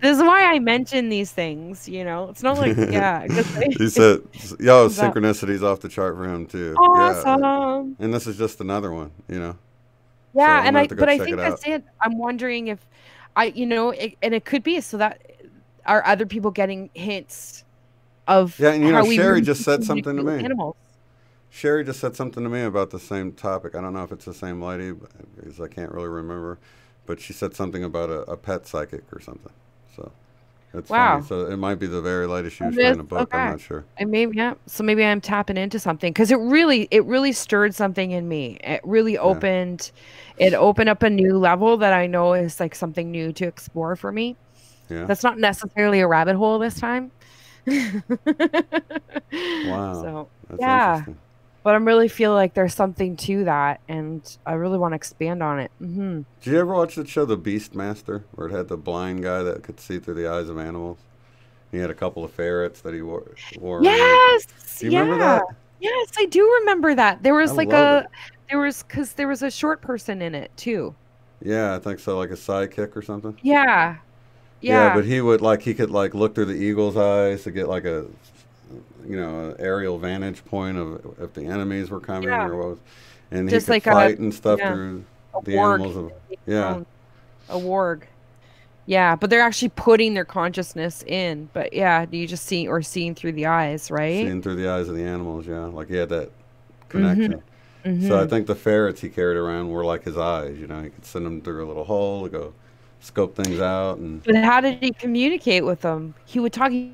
This is why I mention these things. You know, it's not like he said, "Yo, synchronicity's off the chart for him too." Awesome. Yeah. And this is just another one. You know. Yeah, so I think that's it. I'm wondering if it could be so that. Are other people getting hints of and you know, Sherry just said something to me. Animals. Sherry just said something to me about the same topic. I don't know if it's the same lady, because I can't really remember. But she said something about a pet psychic or something. So It's funny. Wow. So it might be the very latest she was It trying is to book. I'm okay. not sure. And maybe yeah. So maybe I'm tapping into something because it really stirred something in me. Yeah. It opened up a new level that I know is like something new to explore for me. Yeah. That's not necessarily a rabbit hole this time. Wow. So That's yeah, interesting. but I really feel like there's something to that, and I really want to expand on it. Did you ever watch the show The Beastmaster, where it had the blind guy that could see through the eyes of animals? He had a couple of ferrets that he wore around. Yes, Do you remember yeah, that? yes, I do remember that. I love it. There was a short person in it too. Yeah, I think so, like a sidekick or something. Yeah, Yeah, yeah, but he could like look through the eagle's eyes to get like a an aerial vantage point of if the enemies were coming yeah. or what was, and he Just could like a fight and stuff yeah, through a the warg, animals of yeah, a warg. Yeah, but they're actually putting their consciousness in. But yeah, you just see or seeing through the eyes, right? seeing through the eyes of the animals. Yeah, like he had that Mm-hmm. connection. So I Mm-hmm. think the ferrets he carried around were like his eyes. He could send them through a little hole to go scope things out, and But how did he communicate with them? He would talk. He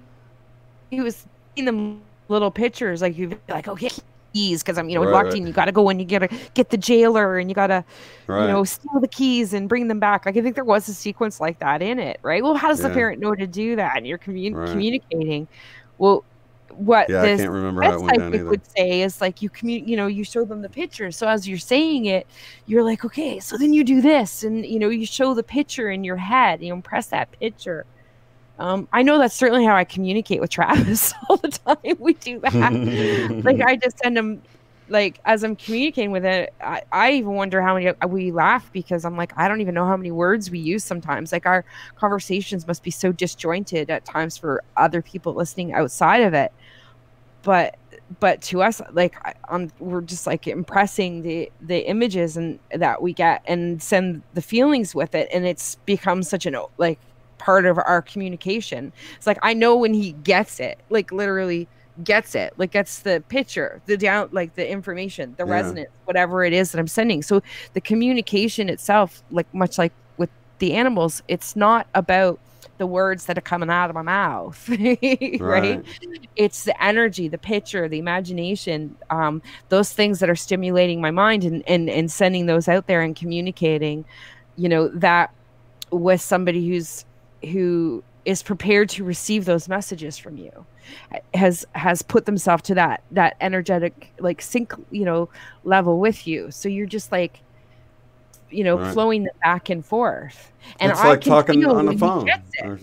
was in them little pictures, like you'd be like, okay, keys, because I'm, right, locked right, in. You got to go and you got to get the jailer, and you got to, right, steal the keys and bring them back. Like I think there was a sequence like that in it, right? Well, how does the yeah, parent know to do that? And you're right. communicating. Well, what Yeah, I this can't remember how pet it went down psychic either. would say is like you show them the picture. So as you're saying it, you're like, okay, so then you do this, and you show the picture in your head. You impress that picture. I know that's certainly how I communicate with Travis all the time. We do that. Like I just send him like as I'm communicating with it, I even wonder how many we laugh because I'm like, I don't even know how many words we use sometimes. Like our conversations must be so disjointed at times for other people listening outside of it. But to us, like we're just like impressing the images and that we get and send the feelings with it, and it's become such an like part of our communication. It's like I know when he gets it, like literally gets it, like gets the picture, the down, like the information, the Yeah, resonance, whatever it is that I'm sending. So the communication itself, like much like with the animals, it's not about the words that are coming out of my mouth, right? right. It's the energy, the picture, the imagination, those things that are stimulating my mind and sending those out there and communicating, that with somebody who is prepared to receive those messages from you, has put themselves to that energetic like sync level with you, so you're just like Right. flowing them back and forth, and It's I like can talking feel on the when he phone. gets it,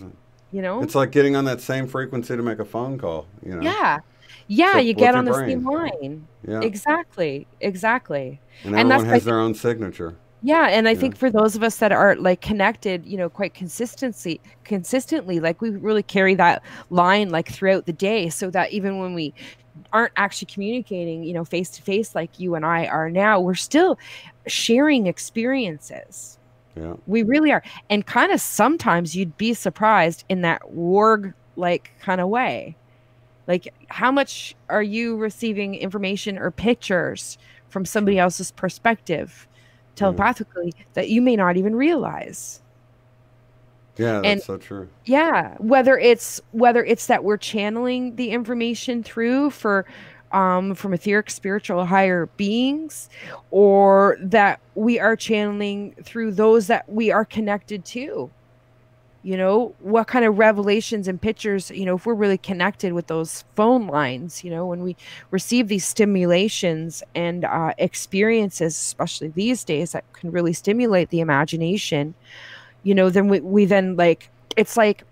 you know It's like getting on that same frequency to make a phone call. Yeah. Yeah, you Except get with your on the same brain. line. Yeah. Exactly. Exactly. And And that's everyone I has think their own signature. yeah, and I Yeah. think for those of us that are like connected, quite consistently, like we really carry that line like throughout the day so that even when we aren't actually communicating, face to face like you and I are now, we're still sharing experiences. Yeah. We really are. And kind of sometimes you'd be surprised in that warg like kind of way. Like, how much are you receiving information or pictures from somebody True. else's perspective Yeah. telepathically that you may not even realize? Yeah, And that's so true. yeah, whether it's that we're channeling the information through for from etheric spiritual higher beings, or that we are channeling through those that we are connected to, what kind of revelations and pictures, if we're really connected with those phone lines, when we receive these stimulations and experiences, especially these days, that can really stimulate the imagination, then we then like, it's like,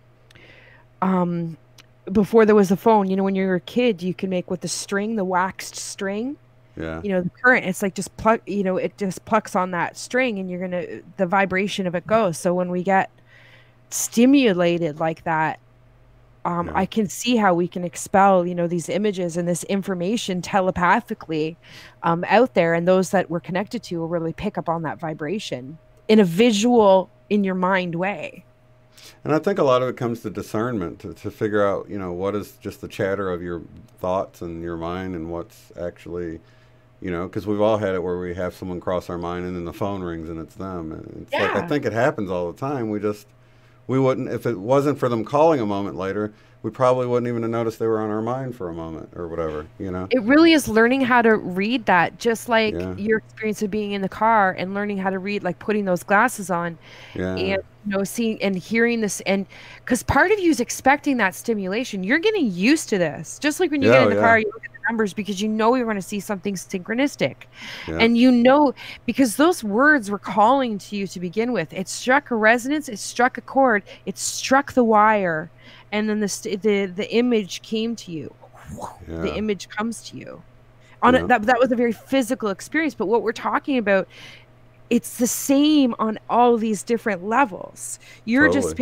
um, before there was a phone, when you were a kid, you can make with the string, the waxed string, Yeah. the current, it's like just plug, it just plucks on that string and the vibration of it goes. So when we get stimulated like that, Yeah. I can see how we can expel, these images and this information telepathically out there, and those that we're connected to will really pick up on that vibration in a visual, in your mind way. And I think a lot of it comes to discernment to figure out, what is just the chatter of your thoughts and your mind and what's actually, because we've all had it where we have someone cross our mind and then the phone rings and it's them. And it's like, I Yeah. think it happens all the time. we wouldn't, if it wasn't for them calling a moment later, we probably wouldn't even have noticed they were on our mind for a moment or whatever, you know? It really is learning how to read that, just like Yeah. your experience of being in the car and learning how to read, like putting those glasses on Yeah. and seeing and hearing this. And because part of you is expecting that stimulation, you're getting used to this. Just like when you Yeah. get Oh, in the yeah. car, you look at the numbers because you know you're going to see something synchronistic. Yeah. And because those words were calling to you to begin with. It struck a resonance, it struck a chord, it struck the wire, and then the image came to you. The Yeah. image comes to you. Yeah. That was a very physical experience, but what we're talking about, it's the same on all these different levels. Totally.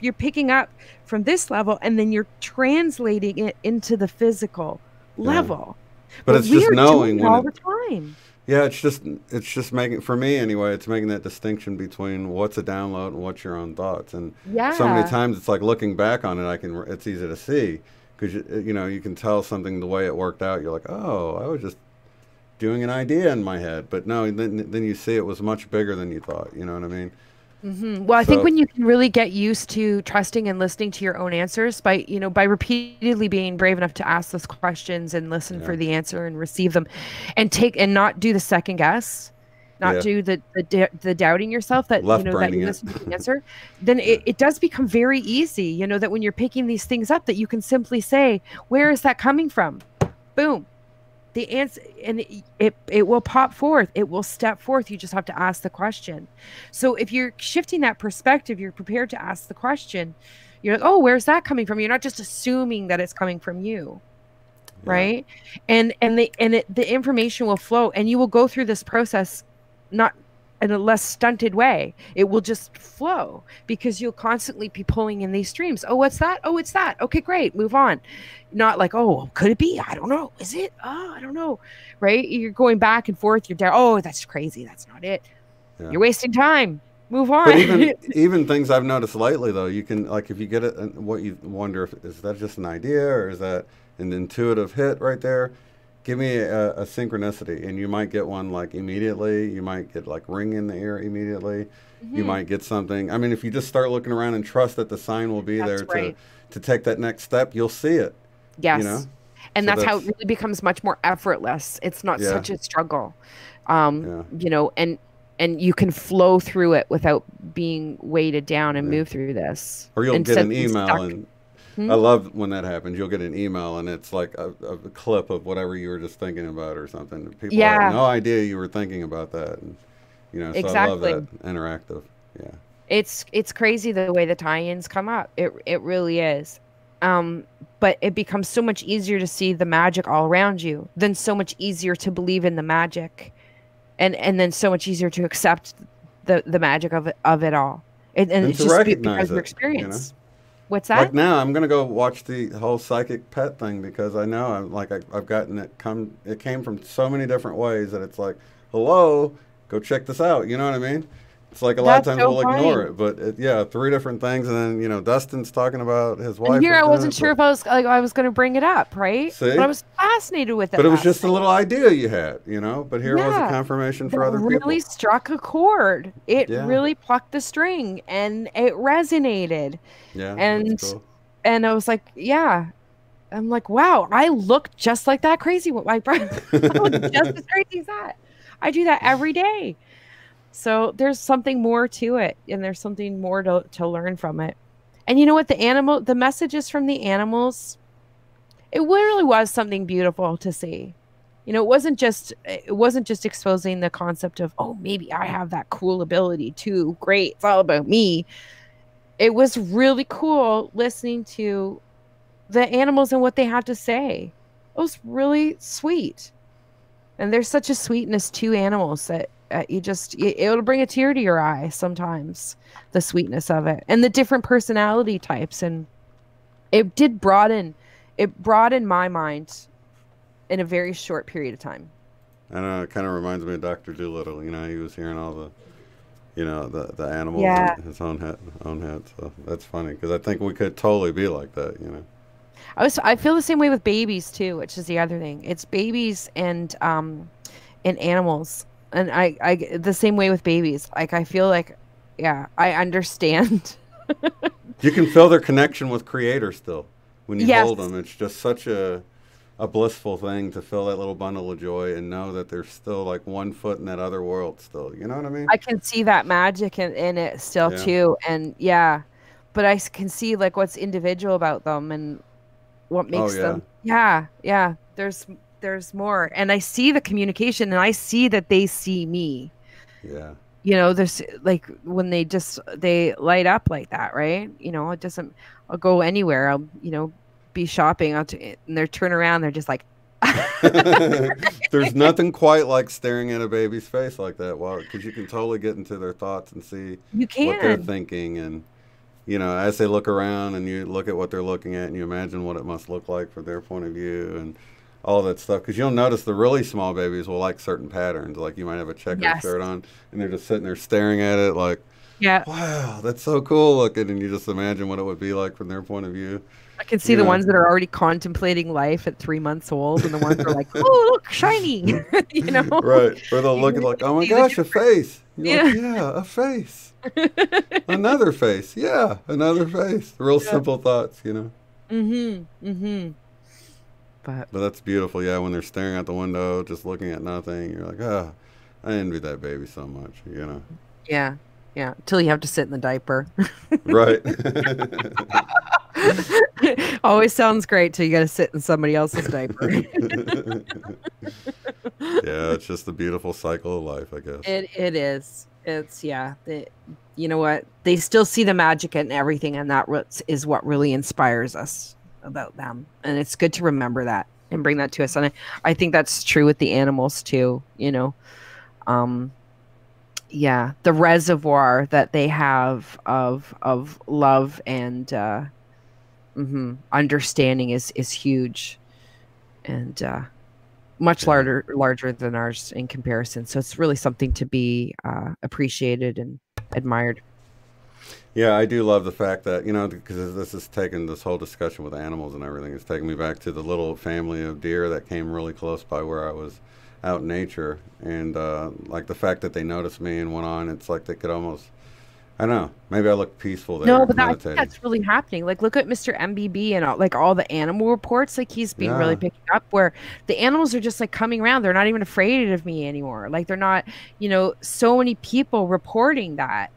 You're picking up from this level, and then you're translating it into the physical Yeah. level. But But it's we just are doing knowing it when all it, the time. yeah, it's just making, for me anyway, it's making that distinction between what's a download and what's your own thoughts. And so many Yeah. times it's like looking back on it, it's easy to see because you can tell something the way it worked out. You're like, oh, I was just doing an idea in my head, but no, then you see it was much bigger than you thought. You know what I mean? Well, I think So when you can really get used to trusting and listening to your own answers by repeatedly being brave enough to ask those questions and listen yeah, for the answer and receive them and not do the second guess, not yeah, do the doubting yourself left that braining you it. listen to the answer, then Yeah, it does become very easy, that when you're picking these things up that you can simply say, where is that coming from? Boom. The answer, and it will pop forth, it will step forth. You just have to ask the question. So if you're shifting that perspective, you're prepared to ask the question. You're like, oh, where's that coming from? You're not just assuming that it's coming from you, yeah, right? The information will flow, and you will go through this process not in a less stunted way. It will just flow because you'll constantly be pulling in these streams. Oh, what's that? Oh, it's that. Okay, great. Move on. Not like, oh, could it be? I don't know. Is it? Oh, I don't know. Right? You're going back and forth. You're there. Oh, that's crazy. That's not it. yeah. You're wasting time. Move But on. even things I've noticed lately, though, you can, like, if you get it, and what you wonder, if is that just an idea or is that an intuitive hit right there? Give me a synchronicity, and you might get one like immediately. You might get like ring in the ear immediately. You Mhm. might get something. I mean, if you just start looking around and trust that the sign will be That's there right. to take that next step, you'll see it. You know. Yes. And So that's how it that's really becomes much more effortless. It's not yeah, such a struggle. yeah. And you can flow through it without being weighted down and Yeah. move through this Or you'll get instead an of being email, stuck. and I Hmm? love when that happens. You'll get an email and it's like a clip of whatever you were just thinking about or something. People had Yeah, no idea you were thinking about that. And, so I love that exactly. interactive. Yeah. It's crazy the way the tie-ins come up. It really is. Um, but it becomes so much easier to see the magic all around you, then so much easier to believe in the magic, and then so much easier to accept the magic of it all. And And it's to just recognize because of your it. experience. What's Like that? now, I'm gonna go watch the whole psychic pet thing because I know I've gotten it come. It came from so many different ways that it's like, hello, go check this out. You know what I mean? It's like a lot of That's times so we'll ignore funny. it, but yeah, three different things, and then Dustin's talking about his And wife here was I doing wasn't it, sure but if I was going to bring it up, right? But I see, was fascinated with it but it was last just a night. little idea you had, But here was a Yeah, confirmation for that other really people. struck a chord. It Yeah, really plucked the string and it resonated. yeah, that's And cool. and I was like, yeah. I'm like, wow, I look just like that crazy one. My brother, I look just as crazy as that. I do that every day. So there's something more to it, and there's something more to learn from it. And you know what? The messages from the animals, it really was something beautiful to see. It wasn't just exposing the concept of, oh, maybe I have that cool ability too. Great, it's all about me. It was really cool listening to the animals and what they had to say. It was really sweet. And there's such a sweetness to animals that it'll bring a tear to your eye sometimes, the sweetness of it and the different personality types. And it broadened my mind in a very short period of time. I know it kind of reminds me of Doctor Doolittle. He was hearing all the the animals in Yeah. his own head. So that's funny because I think we could totally be like that. I feel the same way with babies too, which is the other thing. It's babies and animals. And I the same way with babies. Like I feel like, yeah, I understand You can feel their connection with Creator still when you hold Yes. them. It's just such a blissful thing to feel that little bundle of joy and know that there's still like one foot in that other world still. You know what I mean? I can see that magic in it still Yeah. too. And yeah, but can see like what's individual about them and what Oh makes yeah. them. Yeah, yeah. There's more. And I see the communication and I see that they see me. Yeah. There's like when they light up like that, right? It doesn't I'll go anywhere. I'll, be shopping and they're turn around, they're just like There's nothing quite like staring at a baby's face like that. Well, because you can totally get into their thoughts and see you what they're can. thinking. And, as they look around and you look at what they're looking at and you imagine what it must look like from their point of view and all that stuff. Because you'll notice the really small babies will like certain patterns. Like you might have a checkered Yes. shirt on and they're just sitting there staring at it like, Yeah. wow, that's so cool looking. And you just imagine what it would be like from their point of view. I can see You the know, ones that are already contemplating life at 3 months old, and the ones that are like, "Oh, look, shiny," you know. right. Or they'll You look at really like, oh my see the gosh, a difference. face. You're like, Yeah. yeah, a face. Another face. Yeah, another face. Real Yeah. simple thoughts. Mm-hmm. Mm-hmm. But But that's beautiful. Yeah, when they're staring out the window, just looking at nothing, you're like, ah, I envy that baby so much. yeah, yeah. Until you have to sit in the diaper. Right. Always sounds great till you got to sit in somebody else's diaper. Yeah, it's just a beautiful cycle of life, I guess. It is. It's yeah. You know what? They still see the magic in everything, and is what really inspires us about them. And it's good to remember that and bring that to us. And I think that's true with the animals too. Yeah, the reservoir that they have of love and understanding is huge, and much Yeah. larger than ours in comparison. So it's really something to be appreciated and admired. Yeah, I do love the fact that, because this has taken this whole discussion with animals and everything, it's taken me back to the little family of deer that came really close by where I was out in nature. And like the fact that they noticed me and went on, it's like they could almost, I don't know, maybe I look peaceful there, No, but I think meditating. that's really happening. Like, look at Mr. MBB and all the animal reports. Like, he's been really Yeah, picking up where the animals are just like coming around. They're not even afraid of me anymore. Like, they're not, so many people reporting that.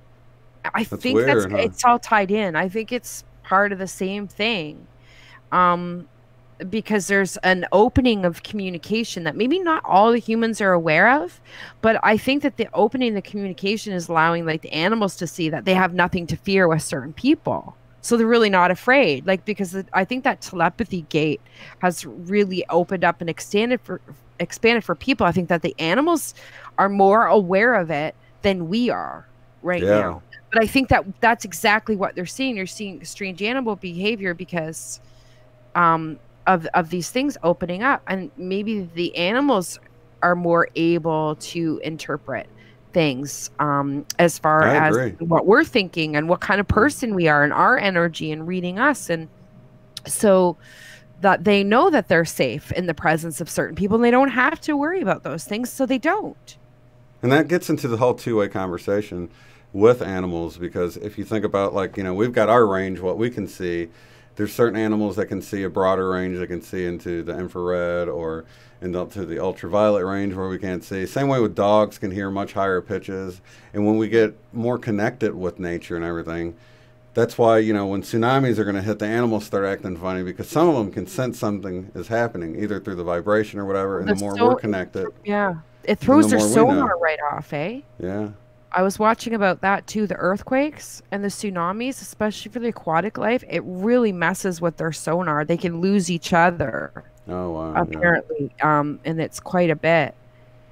I that's think weird, huh? it's all tied in. I think it's part of the same thing. Um, because there's an opening of communication that maybe not all the humans are aware of, but I think that the opening of the communication is allowing like the animals to see that they have nothing to fear with certain people. So they're really not afraid. Like, because I think that telepathy gate has really opened up and expanded for people. I think that the animals are more aware of it than we are right Yeah, now. But I think that that's exactly what they're seeing. You're seeing strange animal behavior because of these things opening up, and maybe the animals are more able to interpret things as far I as agree. what we're thinking and what kind of person we are and our energy and reading us, and so that they know that they're safe in the presence of certain people and they don't have to worry about those things, so they don't. And that gets into the whole two-way conversation with animals because if you think about like, we've got our range, what we can see. There's certain animals that can see a broader range. They can see into the infrared or into the ultraviolet range where we can't see. Same way with dogs can hear much higher pitches. And when we get more connected with nature and everything, that's why, when tsunamis are going to hit, the animals start acting funny because some of them can sense something is happening either through the vibration or whatever. And the more we're connected, Yeah, it then the throws their more we know. sonar right off, eh? Yeah. I was watching about that too, the earthquakes and the tsunamis, especially for the aquatic life. It really messes with their sonar. They can lose each other, Oh, wow. Yeah. apparently, and it's quite a bit. I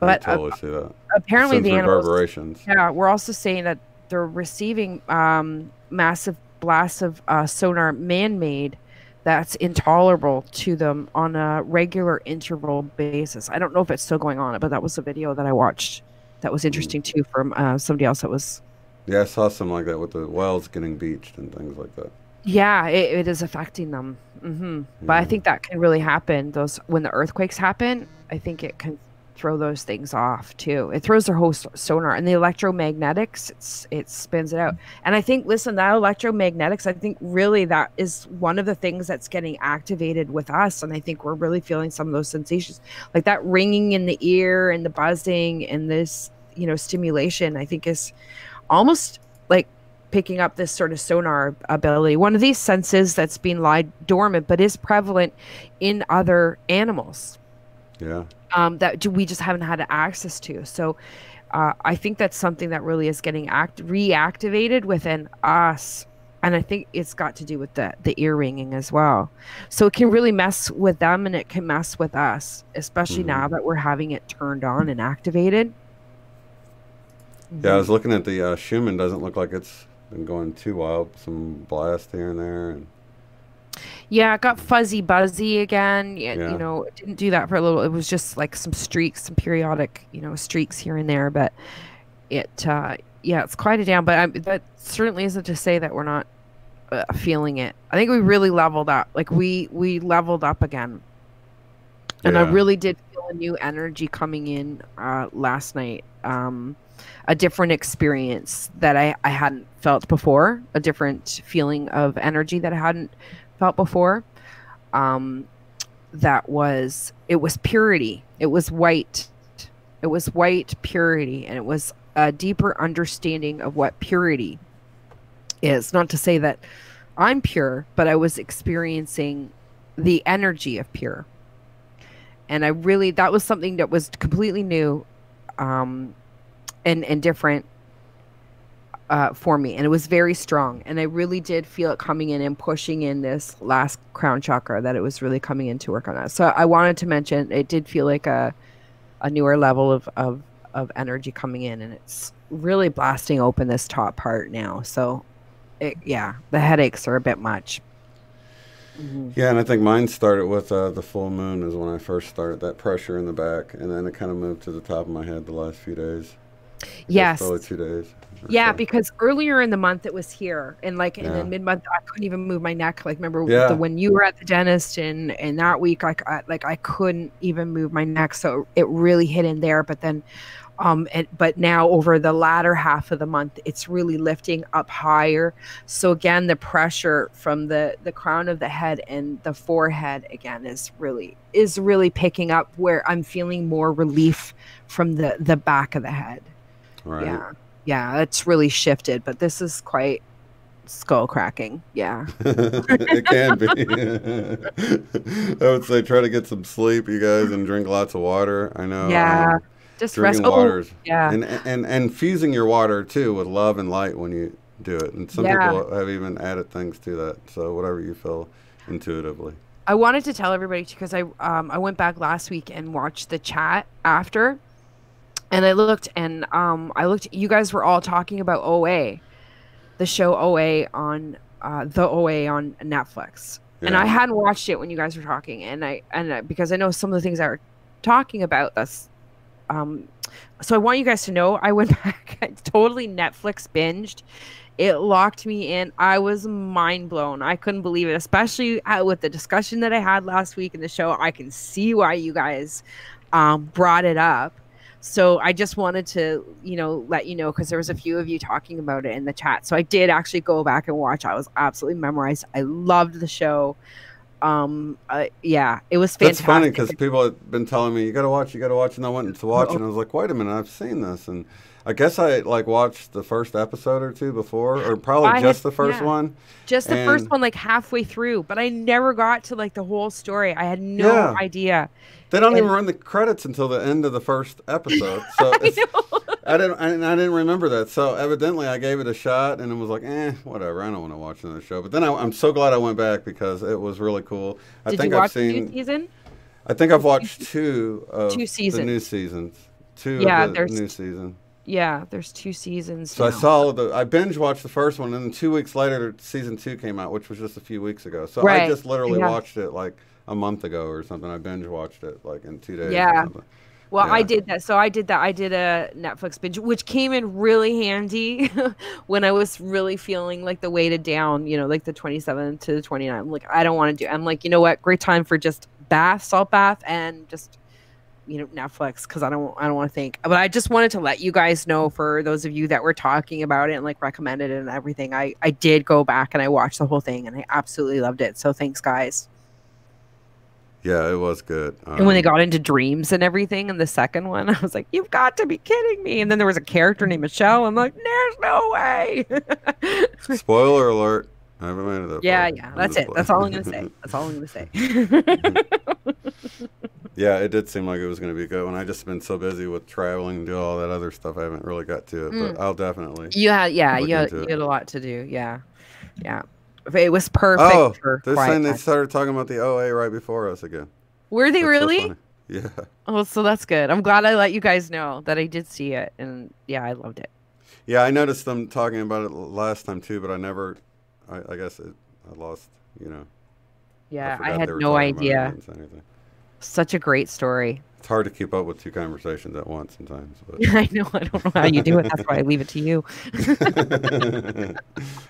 But totally see that. apparently, Sends the animals. reverberations. Yeah, we're also saying that they're receiving massive blasts of sonar man-made that's intolerable to them on a regular interval basis. I don't know if it's still going on, but that was a video that I watched that was interesting too from somebody else that was. Yeah, I saw something like that with the wells getting beached and things like that. Yeah, it is affecting them. But I Yeah. think that can really happen. Those when the earthquakes happen, I think it can throw those things off too. It throws their whole sonar, and the electromagnetics, it spins it out. And I think, listen, that electromagnetics, I think really that is one of the things that's getting activated with us. And I think we're really feeling some of those sensations, like that ringing in the ear and the buzzing and this, stimulation, I think is almost like picking up this sort of sonar ability. One of these senses that's been lied dormant, but is prevalent in other animals. Yeah. That we just haven't had access to. So I think that's something that really is getting reactivated within us. And I think it's got to do with the ear ringing as well. So it can really mess with them, and it can mess with us, especially now that we're having it turned on and activated. Yeah, I was looking at the Schumann. Doesn't look like it's been going too wild. Some blast here and there. And yeah, it got fuzzy buzzy again. It didn't do that for a little. It was just like some streaks, some periodic, streaks here and there. But it's quieted down. But that certainly isn't to say that we're not feeling it. I think we really leveled up. Like we leveled up again. And I really did feel a new energy coming in last night. A different experience that I hadn't felt before. A different feeling of energy that I hadn't felt before. It was purity. It was white. It was white purity, and it was a deeper understanding of what purity is. Not to say that I'm pure, but I was experiencing the energy of pure. And that was something that was completely new and different for me. And it was very strong. And I really did feel it coming in and pushing in this last crown chakra, that it was really coming in to work on that. So I wanted to mention, it did feel like a newer level of energy coming in, and it's really blasting open this top part now. So the headaches are a bit much. Yeah, and I think mine started with the full moon is when I first started, that pressure in the back, and then it kind of moved to the top of my head the last few days. Yes. Probably 2 days. Yeah, because earlier in the month it was here, and in the mid-month I couldn't even move my neck. Like, remember when you were at the dentist, and that week I couldn't even move my neck, so it really hit in there. But then but now over the latter half of the month, it's really lifting up higher. So again, the pressure from the crown of the head and the forehead again is really picking up, where I'm feeling more relief from the back of the head. Right. Yeah, it's really shifted, but this is quite skull cracking. Yeah. It can be. I would say try to get some sleep, you guys, and drink lots of water. I know. Yeah. Just drinking rest. waters. Yeah. And fusing your water too with love and light when you do it. And some people have even added things to that. So whatever you feel intuitively. I wanted to tell everybody, because I went back last week and watched the chat after, and I looked, you guys were all talking about OA, the show OA on on Netflix. Yeah. And I hadn't watched it when you guys were talking, and because I know some of the things I were talking about, that's so I want you guys to know, I went back, I totally Netflix binged. It locked me in. I was mind blown. I couldn't believe it, especially with the discussion that I had last week in the show. I can see why you guys brought it up. So I just wanted to, let you know, because there was a few of you talking about it in the chat. So I did actually go back and watch. I was absolutely memorized. I loved the show. It was fantastic. That's funny, because people have been telling me, you gotta watch, and I went to watch, and I was like, wait a minute, I've seen this. And I guess I watched the first episode or two before, or probably the first one. Just the first one, halfway through, but I never got to the whole story. I had no idea. They don't even run the credits until the end of the first episode. So I didn't remember that. So evidently I gave it a shot, and it was like, whatever. I don't want to watch another show. But then I'm so glad I went back, because it was really cool. Did you watch the new season? I think I've watched two seasons. The new seasons. Two of the new season. Yeah, there's 2 seasons. So now. I binge watched the first one, and then 2 weeks later, season 2 came out, which was just a few weeks ago. So I just literally watched it a month ago or something. I binge watched it in 2 days. Yeah. Or something. Well, I did that. So I did that. I did a Netflix binge, which came in really handy when I was really feeling the weighted down, the 27th to the 29th. I'm I don't want to do. I'm you know what? Great time for just salt bath, and just Netflix, because I don't want to think. But I just wanted to let you guys know, for those of you that were talking about it and like recommended it and everything, I did go back and I watched the whole thing and I absolutely loved it. So thanks, guys. Yeah, it was good. And when they got into dreams and everything in the second one, I was like, you've got to be kidding me. And then there was a character named Michelle. I'm like, there's no way. Spoiler alert. I haven't made it up. Yeah. That's it. That's all I'm going to say. That's all I'm going to say. Yeah, it did seem like it was going to be a good one. I just been so busy with traveling and do all that other stuff. I haven't really got to it, but I'll definitely. You had a lot to do. Yeah. It was perfect. Oh, for they're saying they started talking about the OA right before us again. Were they really? So yeah. Oh, so that's good. I'm glad I let you guys know that I did see it, and yeah, I loved it. Yeah, I noticed them talking about it last time too, but I never. I guess I lost. Yeah, I had no idea. Such a great story. It's hard to keep up with two conversations at once sometimes. But. I know. I don't know how you do it. That's why I leave it to you.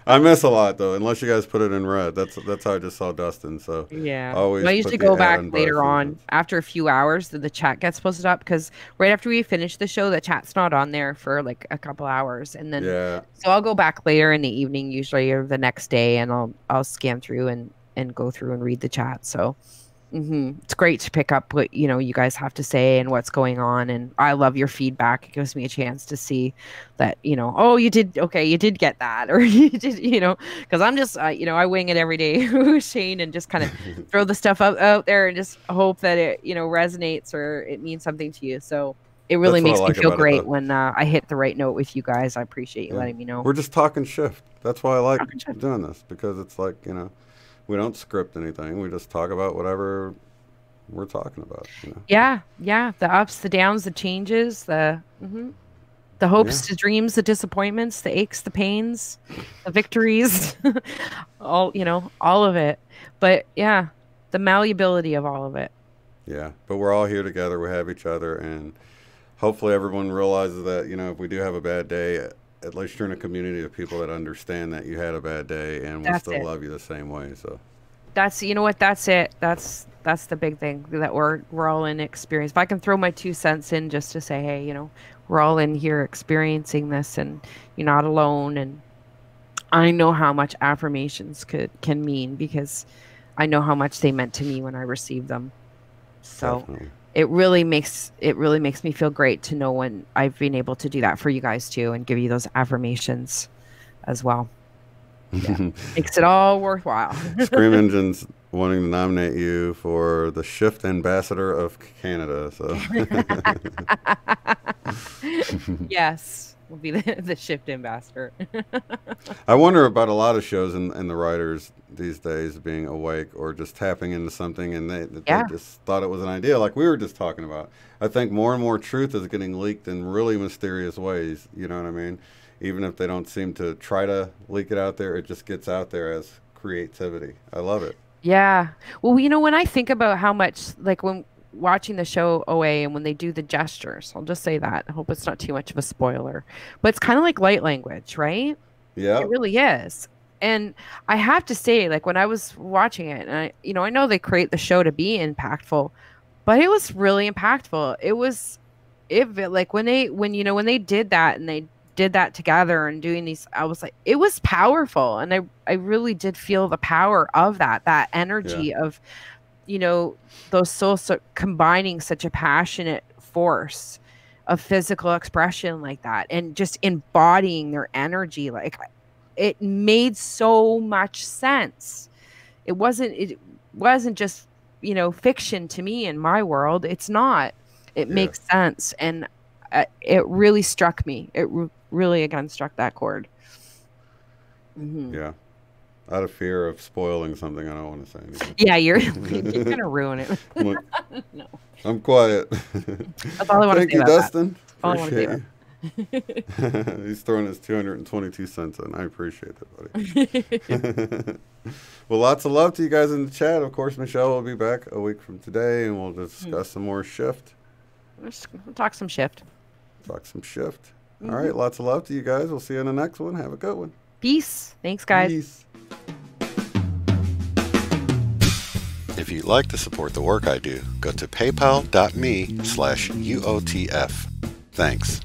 I miss a lot though, unless you guys put it in red. That's how I just saw Dustin. So yeah, always I usually go back later on after a few hours. The chat gets posted up because right after we finish the show, the chat's not on there for like a couple hours, and then so I'll go back later in the evening, usually, or the next day, and I'll scan through and go through and read the chat. So. It's great to pick up what you guys have to say and what's going on, and I love your feedback. It gives me a chance to see that oh, you did get that, or you did because I'm just I wing it every day with Shane and just kind of throw the stuff out there and just hope that it resonates or it means something to you. So it really makes me feel great when I hit the right note with you guys. I appreciate you letting me know. We're just talking shift. That's why I like doing this, because it's like we don't script anything. We just talk about whatever we're talking about. Yeah. The ups, the downs, the changes, the hopes, the dreams, the disappointments, the aches, the pains, the victories, all of it. But yeah, the malleability of all of it. Yeah, but we're all here together. We have each other, and hopefully everyone realizes that if we do have a bad day, at least you're in a community of people that understand that you had a bad day and will still love you the same way. So that's that's it. That's the big thing, that we're all in experience. If I can throw my 2 cents in just to say, hey, we're all in here experiencing this, and you're not alone. And I know how much affirmations can mean, because I know how much they meant to me when I received them. So definitely. It really makes me feel great to know when I've been able to do that for you guys too, and give you those affirmations as well. Yeah. Makes it all worthwhile. Scream Engine's wanting to nominate you for the Shift Ambassador of Canada. So yes, we'll be the Shift Ambassador. I wonder about a lot of shows and the writers these days being awake or just tapping into something, and they just thought it was an idea, like we were just talking about. I think more and more truth is getting leaked in really mysterious ways. You know what I mean? Even if they don't seem to try to leak it out there, it just gets out there as creativity. I love it. Yeah. Well, when I think about how much, like when watching the show OA and when they do the gestures, I'll just say that. I hope it's not too much of a spoiler. But it's kind of like light language, right? Yeah. It really is. And I have to say, like when I was watching it, and I know they create the show to be impactful, but it was really impactful. Like when they did that, and they did that together and doing these, I was like, it was powerful. And I really did feel the power of that energy of, those souls combining such a passionate force of physical expression like that, and just embodying their energy. Like it made so much sense. It wasn't just, fiction to me in my world. It's not, it makes sense. And it really struck me. It really, again, struck that chord. Mm-hmm. Yeah. Out of fear of spoiling something, I don't want to say anything. Yeah, you're going to ruin it. No. I'm quiet. That's all I want to say. Thank you, Dustin. Appreciate you. He's throwing his 222 cents in. I appreciate that, buddy. Well, lots of love to you guys in the chat. Of course, Michelle will be back a week from today, and we'll discuss some more shift. We'll talk some shift. Mm-hmm. All right, lots of love to you guys. We'll see you in the next one. Have a good one. Peace. Thanks, guys. Peace. If you'd like to support the work I do, go to paypal.me/UOTF. Thanks.